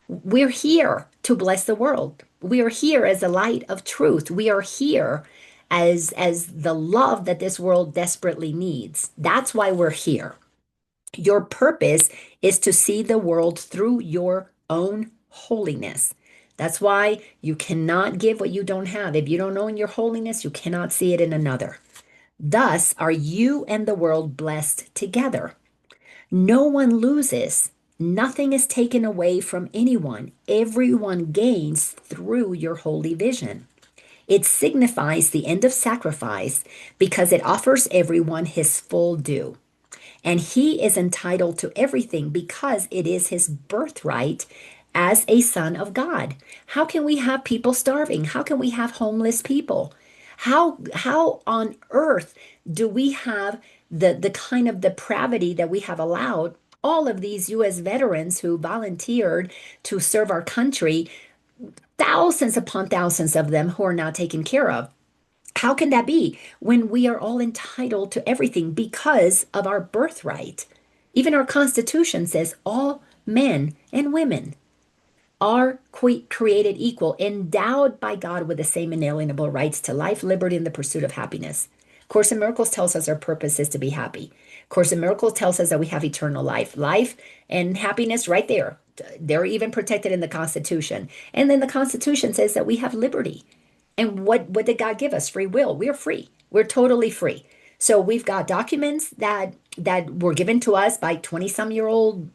We're here to bless the world. We are here as a light of truth. We are here as the love that this world desperately needs. That's why we're here. Your purpose is to see the world through your own holiness. That's why you cannot give what you don't have. If you don't own your holiness, you cannot see it in another. Thus are you and the world blessed together. No one loses. Nothing is taken away from anyone. Everyone gains through your holy vision. It signifies the end of sacrifice because it offers everyone his full due. And he is entitled to everything because it is his birthright as a son of God. How can we have people starving? How can we have homeless people? How on earth do we have the kind of depravity that we have allowed all of these U.S. veterans who volunteered to serve our country, thousands upon thousands of them who are not taken care of? How can that be when we are all entitled to everything because of our birthright? Even our Constitution says all men and women are created equal, endowed by God with the same inalienable rights to life, liberty, and the pursuit of happiness. Course in Miracles tells us our purpose is to be happy. Course in Miracles tells us that we have eternal life. Life and happiness right there. They're even protected in the Constitution. And then the Constitution says that we have liberty. And what did God give us? Free will. We're free. We're totally free. So we've got documents that were given to us by 20-some-year-old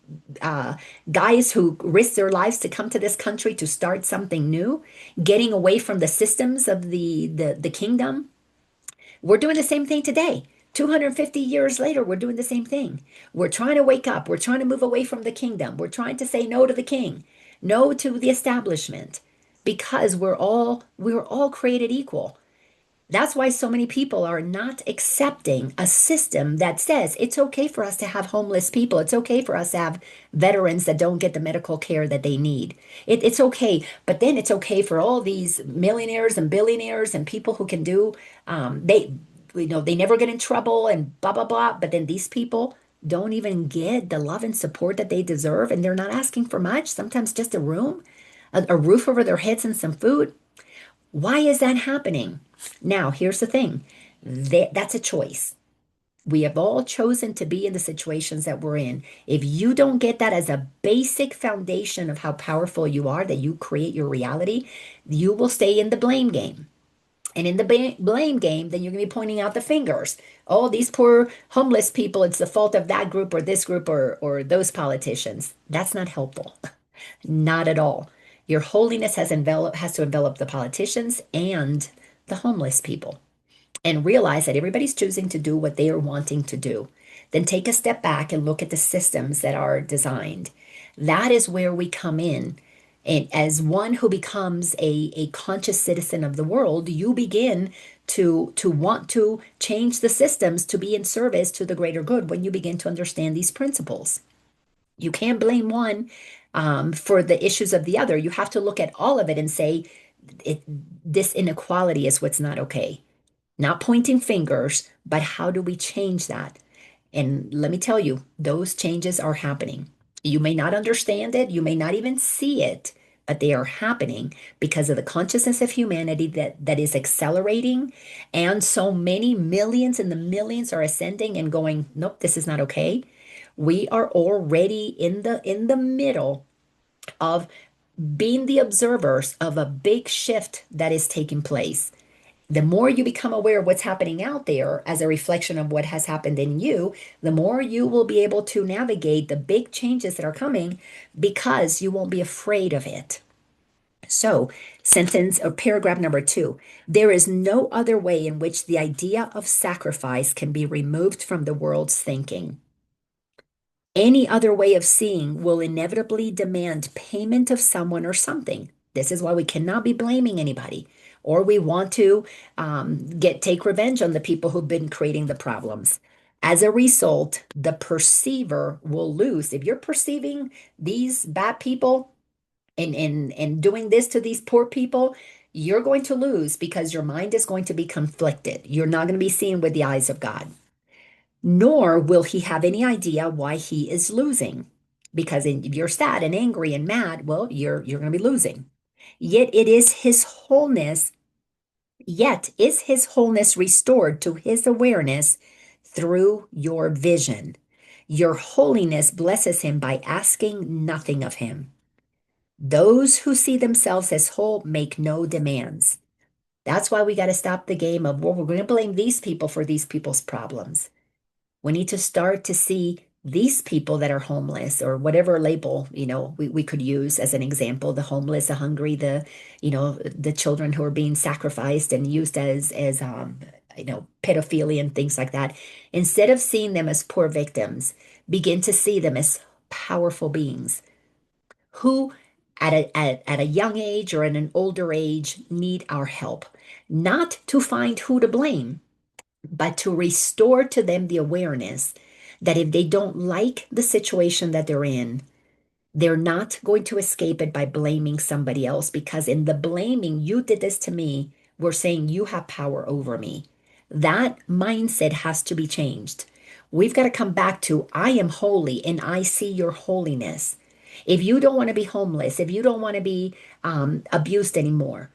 guys who risked their lives to come to this country to start something new, getting away from the systems of the kingdom. We're doing the same thing today. 250 years later, we're doing the same thing. We're trying to wake up. We're trying to move away from the kingdom. We're trying to say no to the king, no to the establishment, because we're all created equal. That's why so many people are not accepting a system that says it's okay for us to have homeless people. It's okay for us to have veterans that don't get the medical care that they need. It's okay, but then it's okay for all these millionaires and billionaires and people who can do, they never get in trouble and blah, blah, blah. But then these people don't even get the love and support that they deserve. And they're not asking for much, sometimes just a room, a roof over their heads and some food. Why is that happening? Now, here's the thing. That's a choice. We have all chosen to be in the situations that we're in. If you don't get that as a basic foundation of how powerful you are, that you create your reality, you will stay in the blame game. And in the blame game, then you're going to be pointing out the fingers. Oh, these poor homeless people, it's the fault of that group or this group or those politicians. That's not helpful. Not at all. Your holiness has to envelop the politicians and the homeless people, and realize that everybody's choosing to do what they are wanting to do. Then take a step back and look at the systems that are designed. That is where we come in And as one who becomes a conscious citizen of the world, you begin to want to change the systems to be in service to the greater good when you begin to understand these principles. You can't blame one for the issues of the other. You have to look at all of it and say, it, this inequality is what's not okay. Not pointing fingers, but how do we change that? And let me tell you, those changes are happening. You may not understand it, you may not even see it, but they are happening because of the consciousness of humanity that is accelerating. And so many millions and the millions are ascending and going, nope, this is not okay. We are already in the middle of being the observers of a big shift that is taking place. The more you become aware of what's happening out there as a reflection of what has happened in you, the more you will be able to navigate the big changes that are coming because you won't be afraid of it. So, sentence or paragraph number 2, there is no other way in which the idea of sacrifice can be removed from the world's thinking. Any other way of seeing will inevitably demand payment of someone or something. This is why we cannot be blaming anybody, or we want to take revenge on the people who've been creating the problems. As a result, the perceiver will lose. If you're perceiving these bad people and doing this to these poor people, you're going to lose because your mind is going to be conflicted. You're not going to be seeing with the eyes of God, nor will he have any idea why he is losing. Because if you're sad and angry and mad, well, you're going to be losing. Yet it is his wholeness, yet is his wholeness restored to his awareness through your vision. Your holiness blesses him by asking nothing of him. Those who see themselves as whole make no demands. That's why we got to stop the game of, well, we're going to blame these people for these people's problems. We need to start to see these people that are homeless or whatever label, we could use as an example, the homeless, the hungry, the children who are being sacrificed and used as pedophilia and things like that. Instead of seeing them as poor victims, begin to see them as powerful beings who at a young age or at an older age need our help, not to find who to blame, but to restore to them the awareness that if they don't like the situation that they're in, they're not going to escape it by blaming somebody else, because in the blaming, you did this to me, we're saying you have power over me. That mindset has to be changed. We've got to come back to, I am holy and I see your holiness. If you don't want to be homeless, if you don't want to be abused anymore,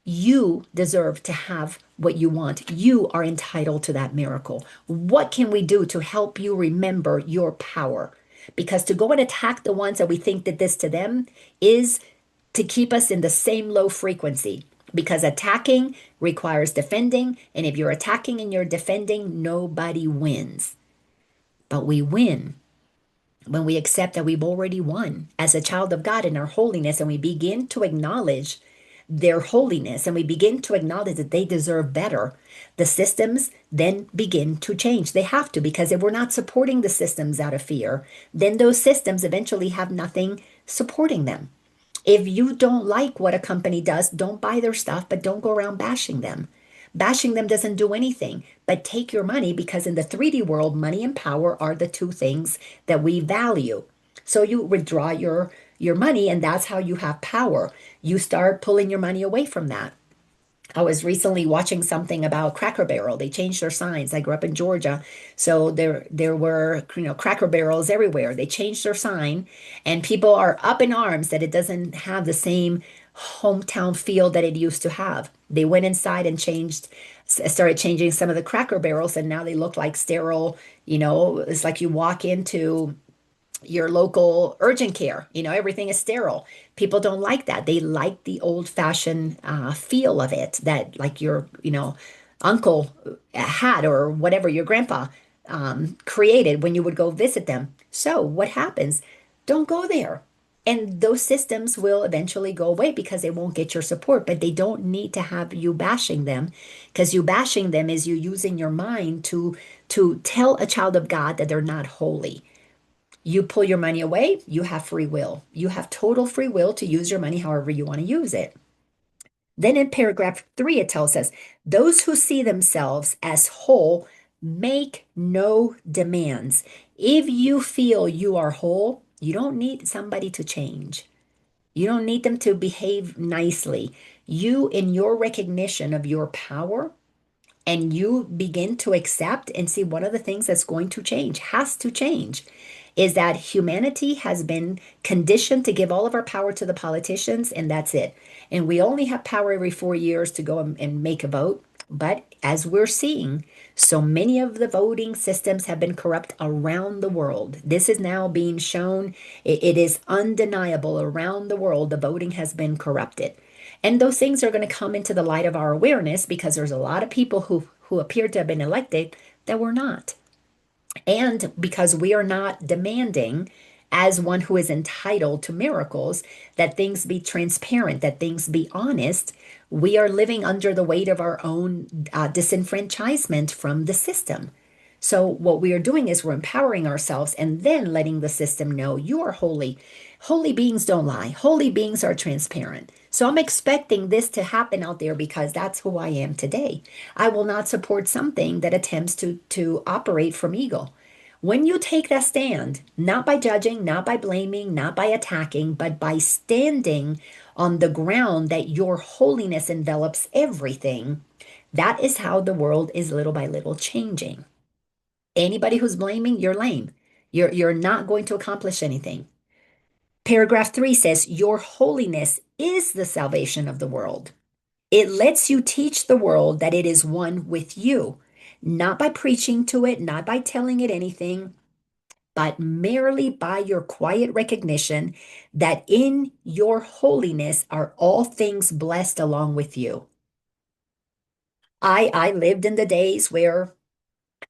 you deserve to have what you want. You are entitled to that miracle. What can we do to help you remember your power? Because to go and attack the ones that we think did this to them is to keep us in the same low frequency. Because attacking requires defending. And if you're attacking and you're defending, nobody wins. But we win when we accept that we've already won as a child of God in our holiness, and we begin to acknowledge their holiness and we begin to acknowledge that they deserve better, the systems then begin to change. They have to, because if we're not supporting the systems out of fear, then those systems eventually have nothing supporting them. If you don't like what a company does, don't buy their stuff, but don't go around bashing them. Bashing them doesn't do anything but take your money, because in the 3D world, money and power are the two things that we value. So you withdraw your money, and that's how you have power. You start pulling your money away from that. I was recently watching something about Cracker Barrel. They changed their signs. I grew up in Georgia, so there were Cracker Barrels everywhere. They changed their sign, and people are up in arms that it doesn't have the same hometown feel that it used to have. They went inside and started changing some of the Cracker Barrels, and now they look like sterile. It's like you walk into your local urgent care. Everything is sterile. People don't like that. They like the old-fashioned feel of it that like your, uncle had, or whatever your grandpa created when you would go visit them. So what happens? Don't go there. And those systems will eventually go away because they won't get your support, but they don't need to have you bashing them, because you bashing them is you using your mind to tell a child of God that they're not holy. You pull your money away, you have free will. You have total free will to use your money however you want to use it. Then in paragraph 3, it tells us those who see themselves as whole make no demands. If you feel you are whole, you don't need somebody to change. You don't need them to behave nicely. You, in your recognition of your power, and you begin to accept and see one of the things that's going to change, has to change, is that humanity has been conditioned to give all of our power to the politicians, and that's it. And we only have power every 4 years to go and make a vote. But as we're seeing, so many of the voting systems have been corrupt around the world. This is now being shown. It is undeniable around the world, the voting has been corrupted. And those things are going to come into the light of our awareness because there's a lot of people who appear to have been elected that were not. And because we are not demanding, as one who is entitled to miracles, that things be transparent, that things be honest, we are living under the weight of our own disenfranchisement from the system. So, what we are doing is we're empowering ourselves and then letting the system know you are holy. Holy beings don't lie, holy beings are transparent. So, I'm expecting this to happen out there because that's who I am today. I will not support something that attempts to operate from ego. When you take that stand, not by judging, not by blaming, not by attacking, but by standing on the ground that your holiness envelops everything, that is how the world is little by little changing. Anybody who's blaming, you're lame. You're not going to accomplish anything. Paragraph 3 says, Your holiness is the salvation of the world. It lets you teach the world that it is one with you, not by preaching to it, not by telling it anything, but merely by your quiet recognition that in your holiness are all things blessed along with you. I lived in the days where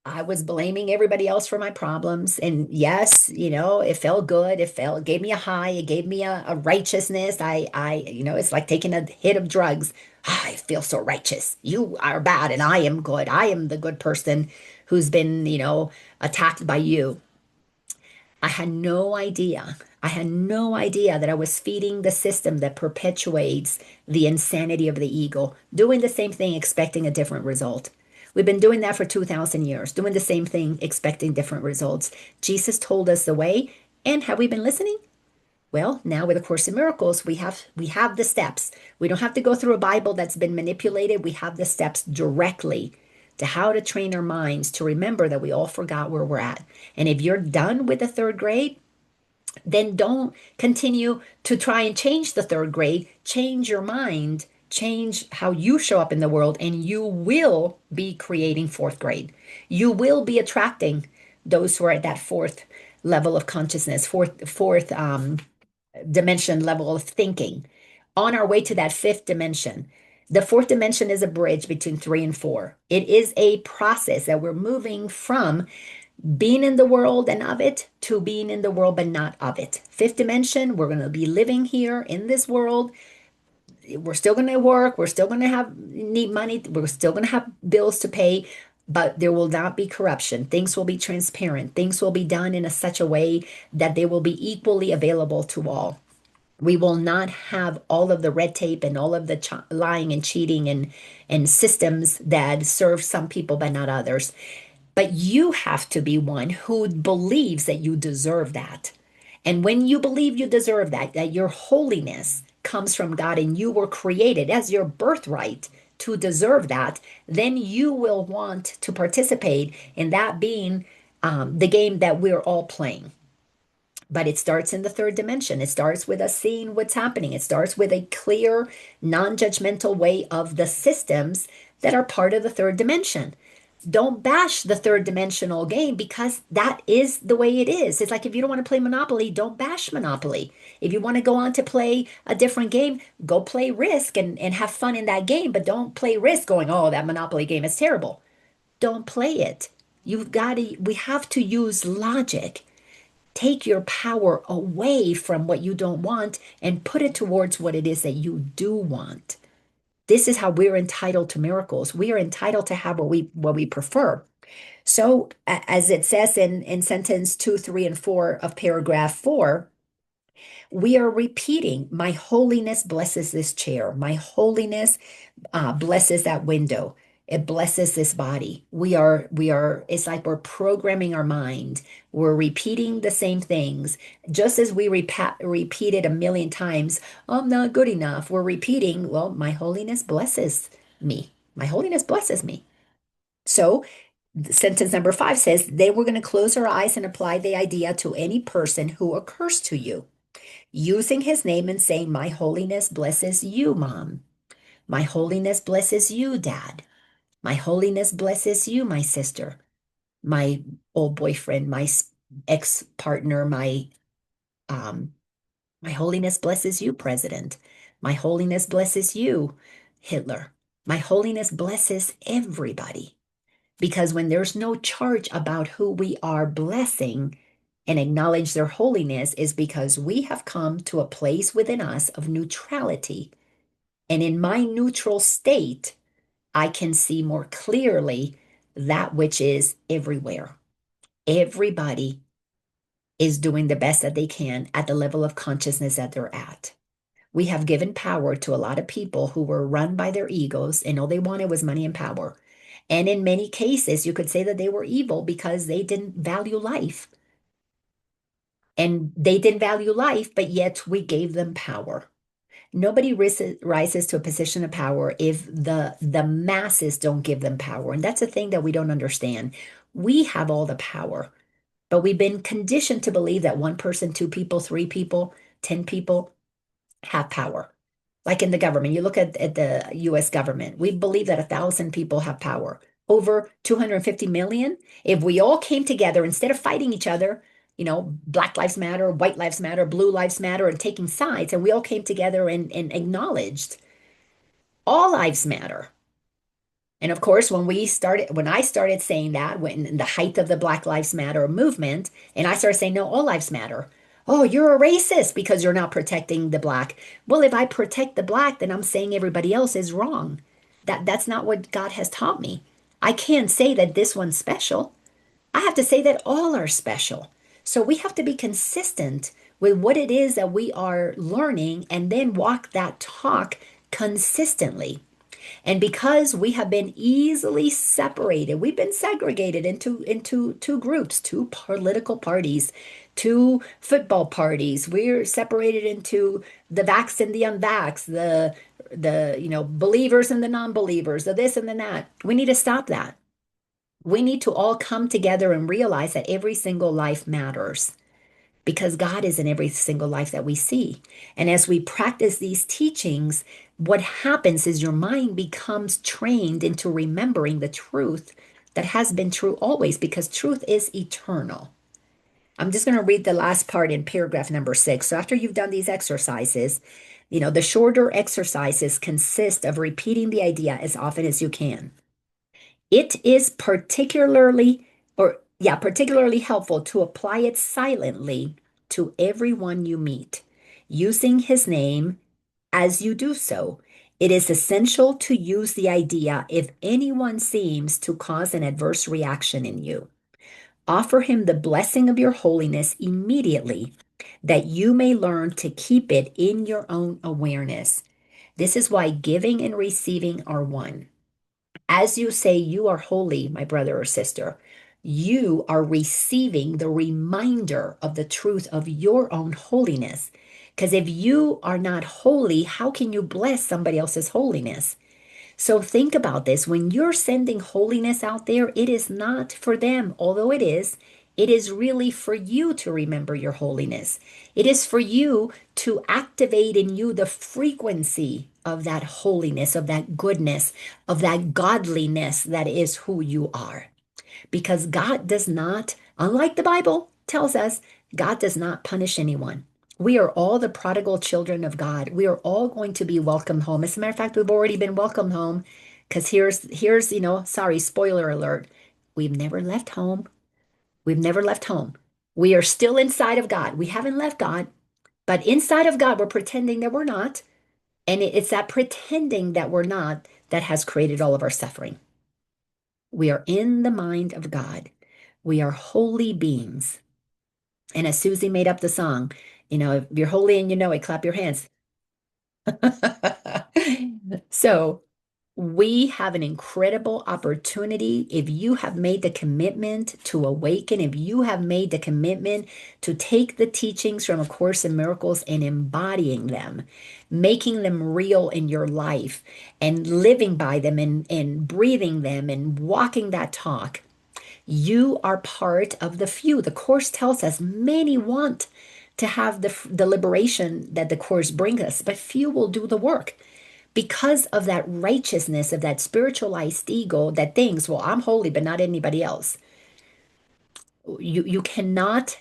I was blaming everybody else for my problems. And yes, it felt good. It gave me a high. It gave me a righteousness. It's like taking a hit of drugs. I feel so righteous. You are bad and I am good. I am the good person who's been, attacked by you. I had no idea. I had no idea that I was feeding the system that perpetuates the insanity of the ego, doing the same thing, expecting a different result. We've been doing that for 2,000 years, doing the same thing, expecting different results. Jesus told us the way, and have we been listening? Well, now with A Course in Miracles, we have the steps. We don't have to go through a Bible that's been manipulated. We have the steps directly to how to train our minds to remember that we all forgot where we're at. And if you're done with the third grade, then don't continue to try and change the third grade. Change your mind, change how you show up in the world, and you will be creating fourth grade. You will be attracting those who are at that fourth level of consciousness, fourth dimension level of thinking, on our way to that fifth dimension. The fourth dimension is a bridge between 3 and 4. It is a process that we're moving from being in the world and of it to being in the world but not of it. Fifth dimension, we're going to be living here in this world. We're still going to work. We're still going to need money. We're still going to have bills to pay, but there will not be corruption. Things will be transparent. Things will be done in such a way that they will be equally available to all. We will not have all of the red tape and all of the lying and cheating and systems that serve some people but not others. But you have to be one who believes that you deserve that. And when you believe you deserve that, that your holiness comes from God and you were created as your birthright to deserve that, then you will want to participate in that being the game that we're all playing. But it starts in the third dimension. It starts with us seeing what's happening. It starts with a clear, non-judgmental way of the systems that are part of the third dimension. Don't bash the third dimensional game because that is the way it is. It's like if you don't want to play Monopoly, don't bash Monopoly. If you want to go on to play a different game, go play Risk and have fun in that game, but don't play Risk going, oh, that Monopoly game is terrible. Don't play it. We have to use logic. Take your power away from what you don't want and put it towards what it is that you do want. This is how we're entitled to miracles. We are entitled to have what we prefer. So, as it says in sentence 2, 3, and 4 of paragraph 4, we are repeating, my holiness blesses this chair. My holiness blesses that window. It blesses this body. It's like we're programming our mind. We're repeating the same things. Just as we repeat it a million times, I'm not good enough. We're repeating, well, my holiness blesses me. My holiness blesses me. So, sentence number 5 says, they were going to close our eyes and apply the idea to any person who occurs to you, using his name and saying, my holiness blesses you, Mom. My holiness blesses you, Dad. My holiness blesses you, my sister, my old boyfriend, my ex-partner, um, my holiness blesses you, President. My holiness blesses you, Hitler. My holiness blesses everybody. Because when there's no charge about who we are blessing and acknowledge their holiness, is because we have come to a place within us of neutrality. And in my neutral state, I can see more clearly that which is everywhere. Everybody is doing the best that they can at the level of consciousness that they're at. We have given power to a lot of people who were run by their egos, and all they wanted was money and power. And in many cases, you could say that they were evil because they didn't value life. And they didn't value life, but yet we gave them power. Nobody rises to a position of power if the masses don't give them power. And that's a thing that we don't understand. We have all the power, but we've been conditioned to believe that one person, two people, three people, 10 people have power. Like in the government, you look at the US government, we believe that 1,000 people have power. Over 250 million. If we all came together instead of fighting each other, Black Lives Matter, White Lives Matter, Blue Lives Matter, and taking sides, and we all came together and acknowledged all lives matter. And of course, when I started saying that, when in the height of the Black Lives Matter movement, and I started saying, no, all lives matter. Oh, you're a racist because you're not protecting the black. Well, if I protect the black, then I'm saying everybody else is wrong. That's not what God has taught me. I can't say that this one's special. I have to say that all are special. So we have to be consistent with what it is that we are learning and then walk that talk consistently. And because we have been easily separated, we've been segregated into two groups, two political parties, two football parties. We're separated into the vaxxed and the unvaxxed, the believers and the non-believers, the this and the that. We need to stop that. We need to all come together and realize that every single life matters because God is in every single life that we see. And as we practice these teachings, what happens is your mind becomes trained into remembering the truth that has been true always, because truth is eternal. I'm just going to read the last part in paragraph number 6. So after you've done these exercises, the shorter exercises consist of repeating the idea as often as you can. It is particularly helpful to apply it silently to everyone you meet, using his name as you do so. It is essential to use the idea if anyone seems to cause an adverse reaction in you. Offer him the blessing of your holiness immediately, that you may learn to keep it in your own awareness. This is why giving and receiving are one. As you say, you are holy, my brother or sister, you are receiving the reminder of the truth of your own holiness. Because if you are not holy, how can you bless somebody else's holiness? So think about this. When you're sending holiness out there, it is not for them, although it is really for you to remember your holiness. It is for you to activate in you the frequency of that holiness, of that goodness, of that godliness that is who you are. Because God does not, unlike the Bible tells us, God does not punish anyone. We are all the prodigal children of God. We are all going to be welcomed home. As a matter of fact, we've already been welcomed home, because here's, sorry, spoiler alert. We've never left home. We've never left home. We are still inside of God. We haven't left God, but inside of God, we're pretending that we're not. And it's that pretending that we're not that has created all of our suffering. We are in the mind of God. We are holy beings. And as Susie made up the song, if you're holy and you know it, clap your hands. So we have an incredible opportunity. If you have made the commitment to awaken, if you have made the commitment to take the teachings from A Course in Miracles and embodying them, making them real in your life and living by them and breathing them and walking that talk, you are part of the few. The Course tells us many want to have the liberation that the Course brings us, but few will do the work because of that righteousness of that spiritualized ego that thinks, well, I'm holy, but not anybody else. You cannot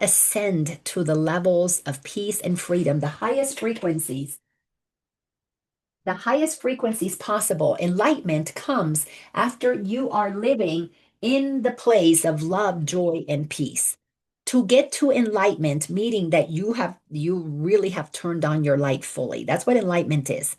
ascend to the levels of peace and freedom, the highest frequencies possible. Enlightenment comes after you are living in the place of love, joy, and peace. To get to enlightenment, meaning that you really have turned on your light fully. That's what enlightenment is.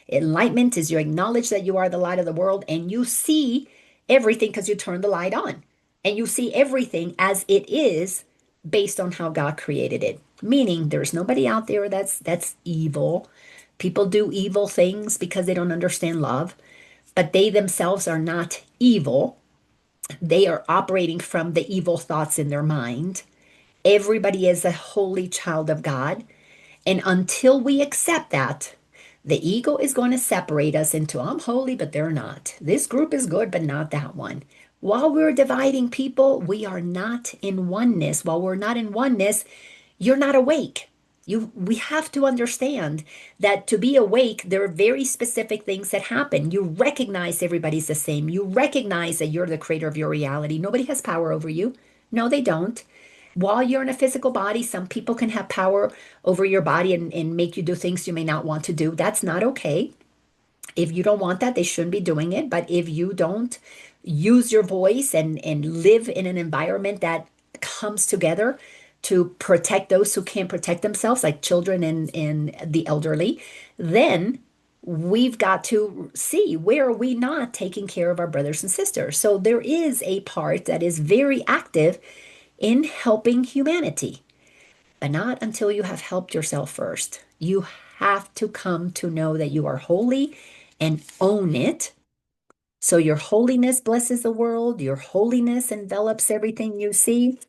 Enlightenment is you acknowledge that you are the light of the world and you see everything because you turn the light on. And you see everything as it is based on how God created it. Meaning there's nobody out there that's evil. People do evil things because they don't understand love, but they themselves are not evil. They are operating from the evil thoughts in their mind. Everybody is a holy child of God. And until we accept that, the ego is going to separate us into I'm holy, but they're not. This group is good, but not that one. While we're dividing people, we are not in oneness. While we're not in oneness, you're not awake. We have to understand that to be awake, there are very specific things that happen. You recognize everybody's the same. You recognize that you're the creator of your reality. Nobody has power over you. No, they don't. While you're in a physical body, some people can have power over your body and make you do things you may not want to do. That's not okay. If you don't want that, they shouldn't be doing it. But if you don't use your voice and live in an environment that comes together to protect those who can't protect themselves, like children and the elderly, then we've got to see where are we not taking care of our brothers and sisters. So there is a part that is very active in helping humanity, but not until you have helped yourself first. You have to come to know that you are holy and own it. So your holiness blesses the world, your holiness envelops everything you see,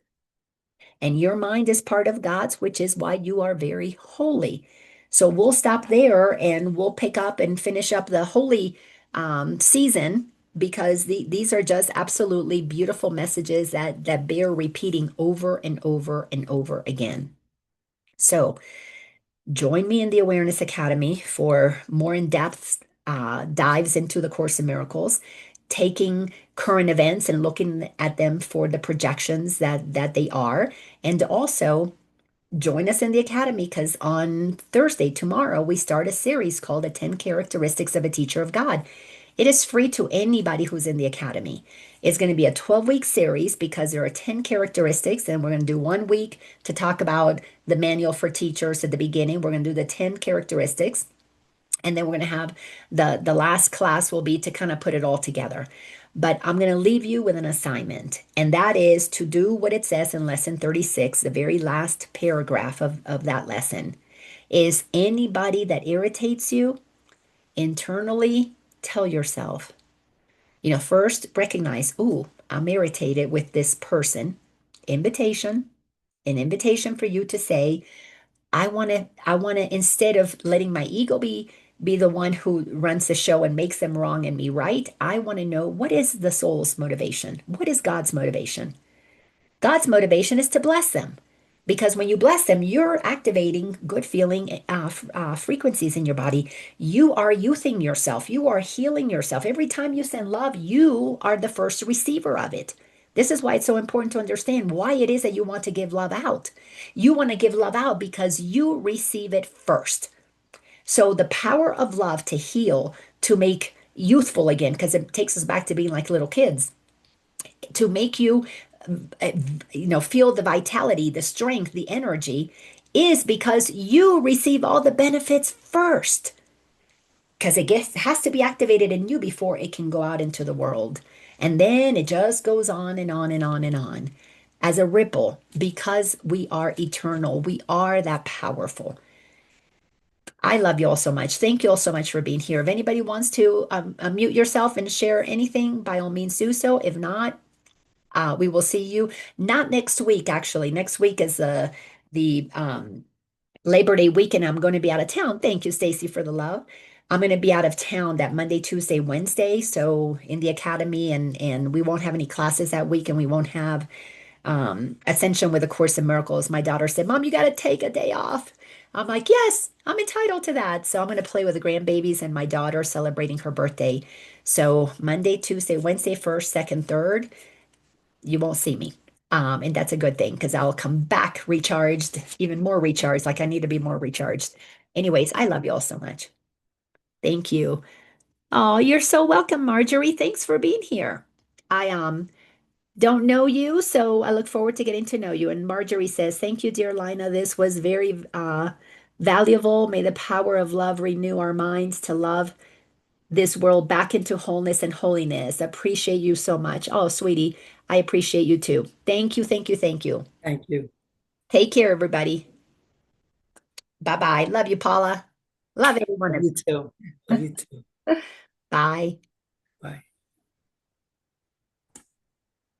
and your mind is part of God's, which is why you are very holy. So we'll stop there and we'll pick up and finish up the holy season because these are just absolutely beautiful messages that bear repeating over and over and over again. So join me in the Awareness Academy for more in-depth dives into the Course in Miracles, taking current events and looking at them for the projections that they are, and also join us in the Academy because on Thursday, tomorrow, we start a series called The 10 Characteristics of a Teacher of God. It is free to anybody who's in the Academy. It's going to be a 12-week series because there are 10 characteristics, and we're going to do 1 week to talk about the manual for teachers at the beginning. We're going to do the 10 characteristics, and then we're going to have the last class will be to kind of put it all together. But I'm going to leave you with an assignment, and that is to do what it says in lesson 36, the very last paragraph of that lesson. Is anybody that irritates you internally, tell yourself, first recognize, ooh, I'm irritated with this person. Invitation, an invitation for you to say, I want to, instead of letting my ego be the one who runs the show and makes them wrong and me right, I want to know what is the soul's motivation? What is God's motivation? God's motivation is to bless them. Because when you bless them, you're activating good feeling frequencies in your body. You are youthing yourself. You are healing yourself. Every time you send love, you are the first receiver of it. This is why it's so important to understand why it is that you want to give love out. You want to give love out because you receive it first. So the power of love to heal, to make youthful again, because it takes us back to being like little kids, to make you feel the vitality, the strength, the energy, is because you receive all the benefits first. because has to be activated in you before it can go out into the world. And then it just goes on and on and on and on as a ripple because we are eternal. We are that powerful. I love you all so much. Thank you all so much for being here. If anybody wants to unmute yourself and share anything, by all means do so. If not, we will see you not next week, actually. Next week is the Labor Day weekend. I'm going to be out of town. Thank you, Stacy, for the love. I'm going to be out of town that Monday, Tuesday, Wednesday. So in the academy, and we won't have any classes that week, and we won't have Ascension with A Course in Miracles. My daughter said, Mom, you got to take a day off. I'm like, yes, I'm entitled to that. So I'm going to play with the grandbabies and my daughter celebrating her birthday. So Monday, Tuesday, Wednesday, first, second, third, you won't see me. And that's a good thing because I'll come back recharged, even more recharged. Like I need to be more recharged. Anyways, I love you all so much. Thank you. Oh, you're so welcome, Marjorie. Thanks for being here. I don't know you, so I look forward to getting to know you. And Marjorie says, "Thank you, dear Lina. This was very valuable. May the power of love renew our minds to love this world back into wholeness and holiness. Appreciate you so much. Oh, sweetie, I appreciate you too. Thank you, thank you, thank you. Thank you. Take care, everybody. Bye-bye. Love you, Paula. Love everyone. Love you too. Love you too. Bye.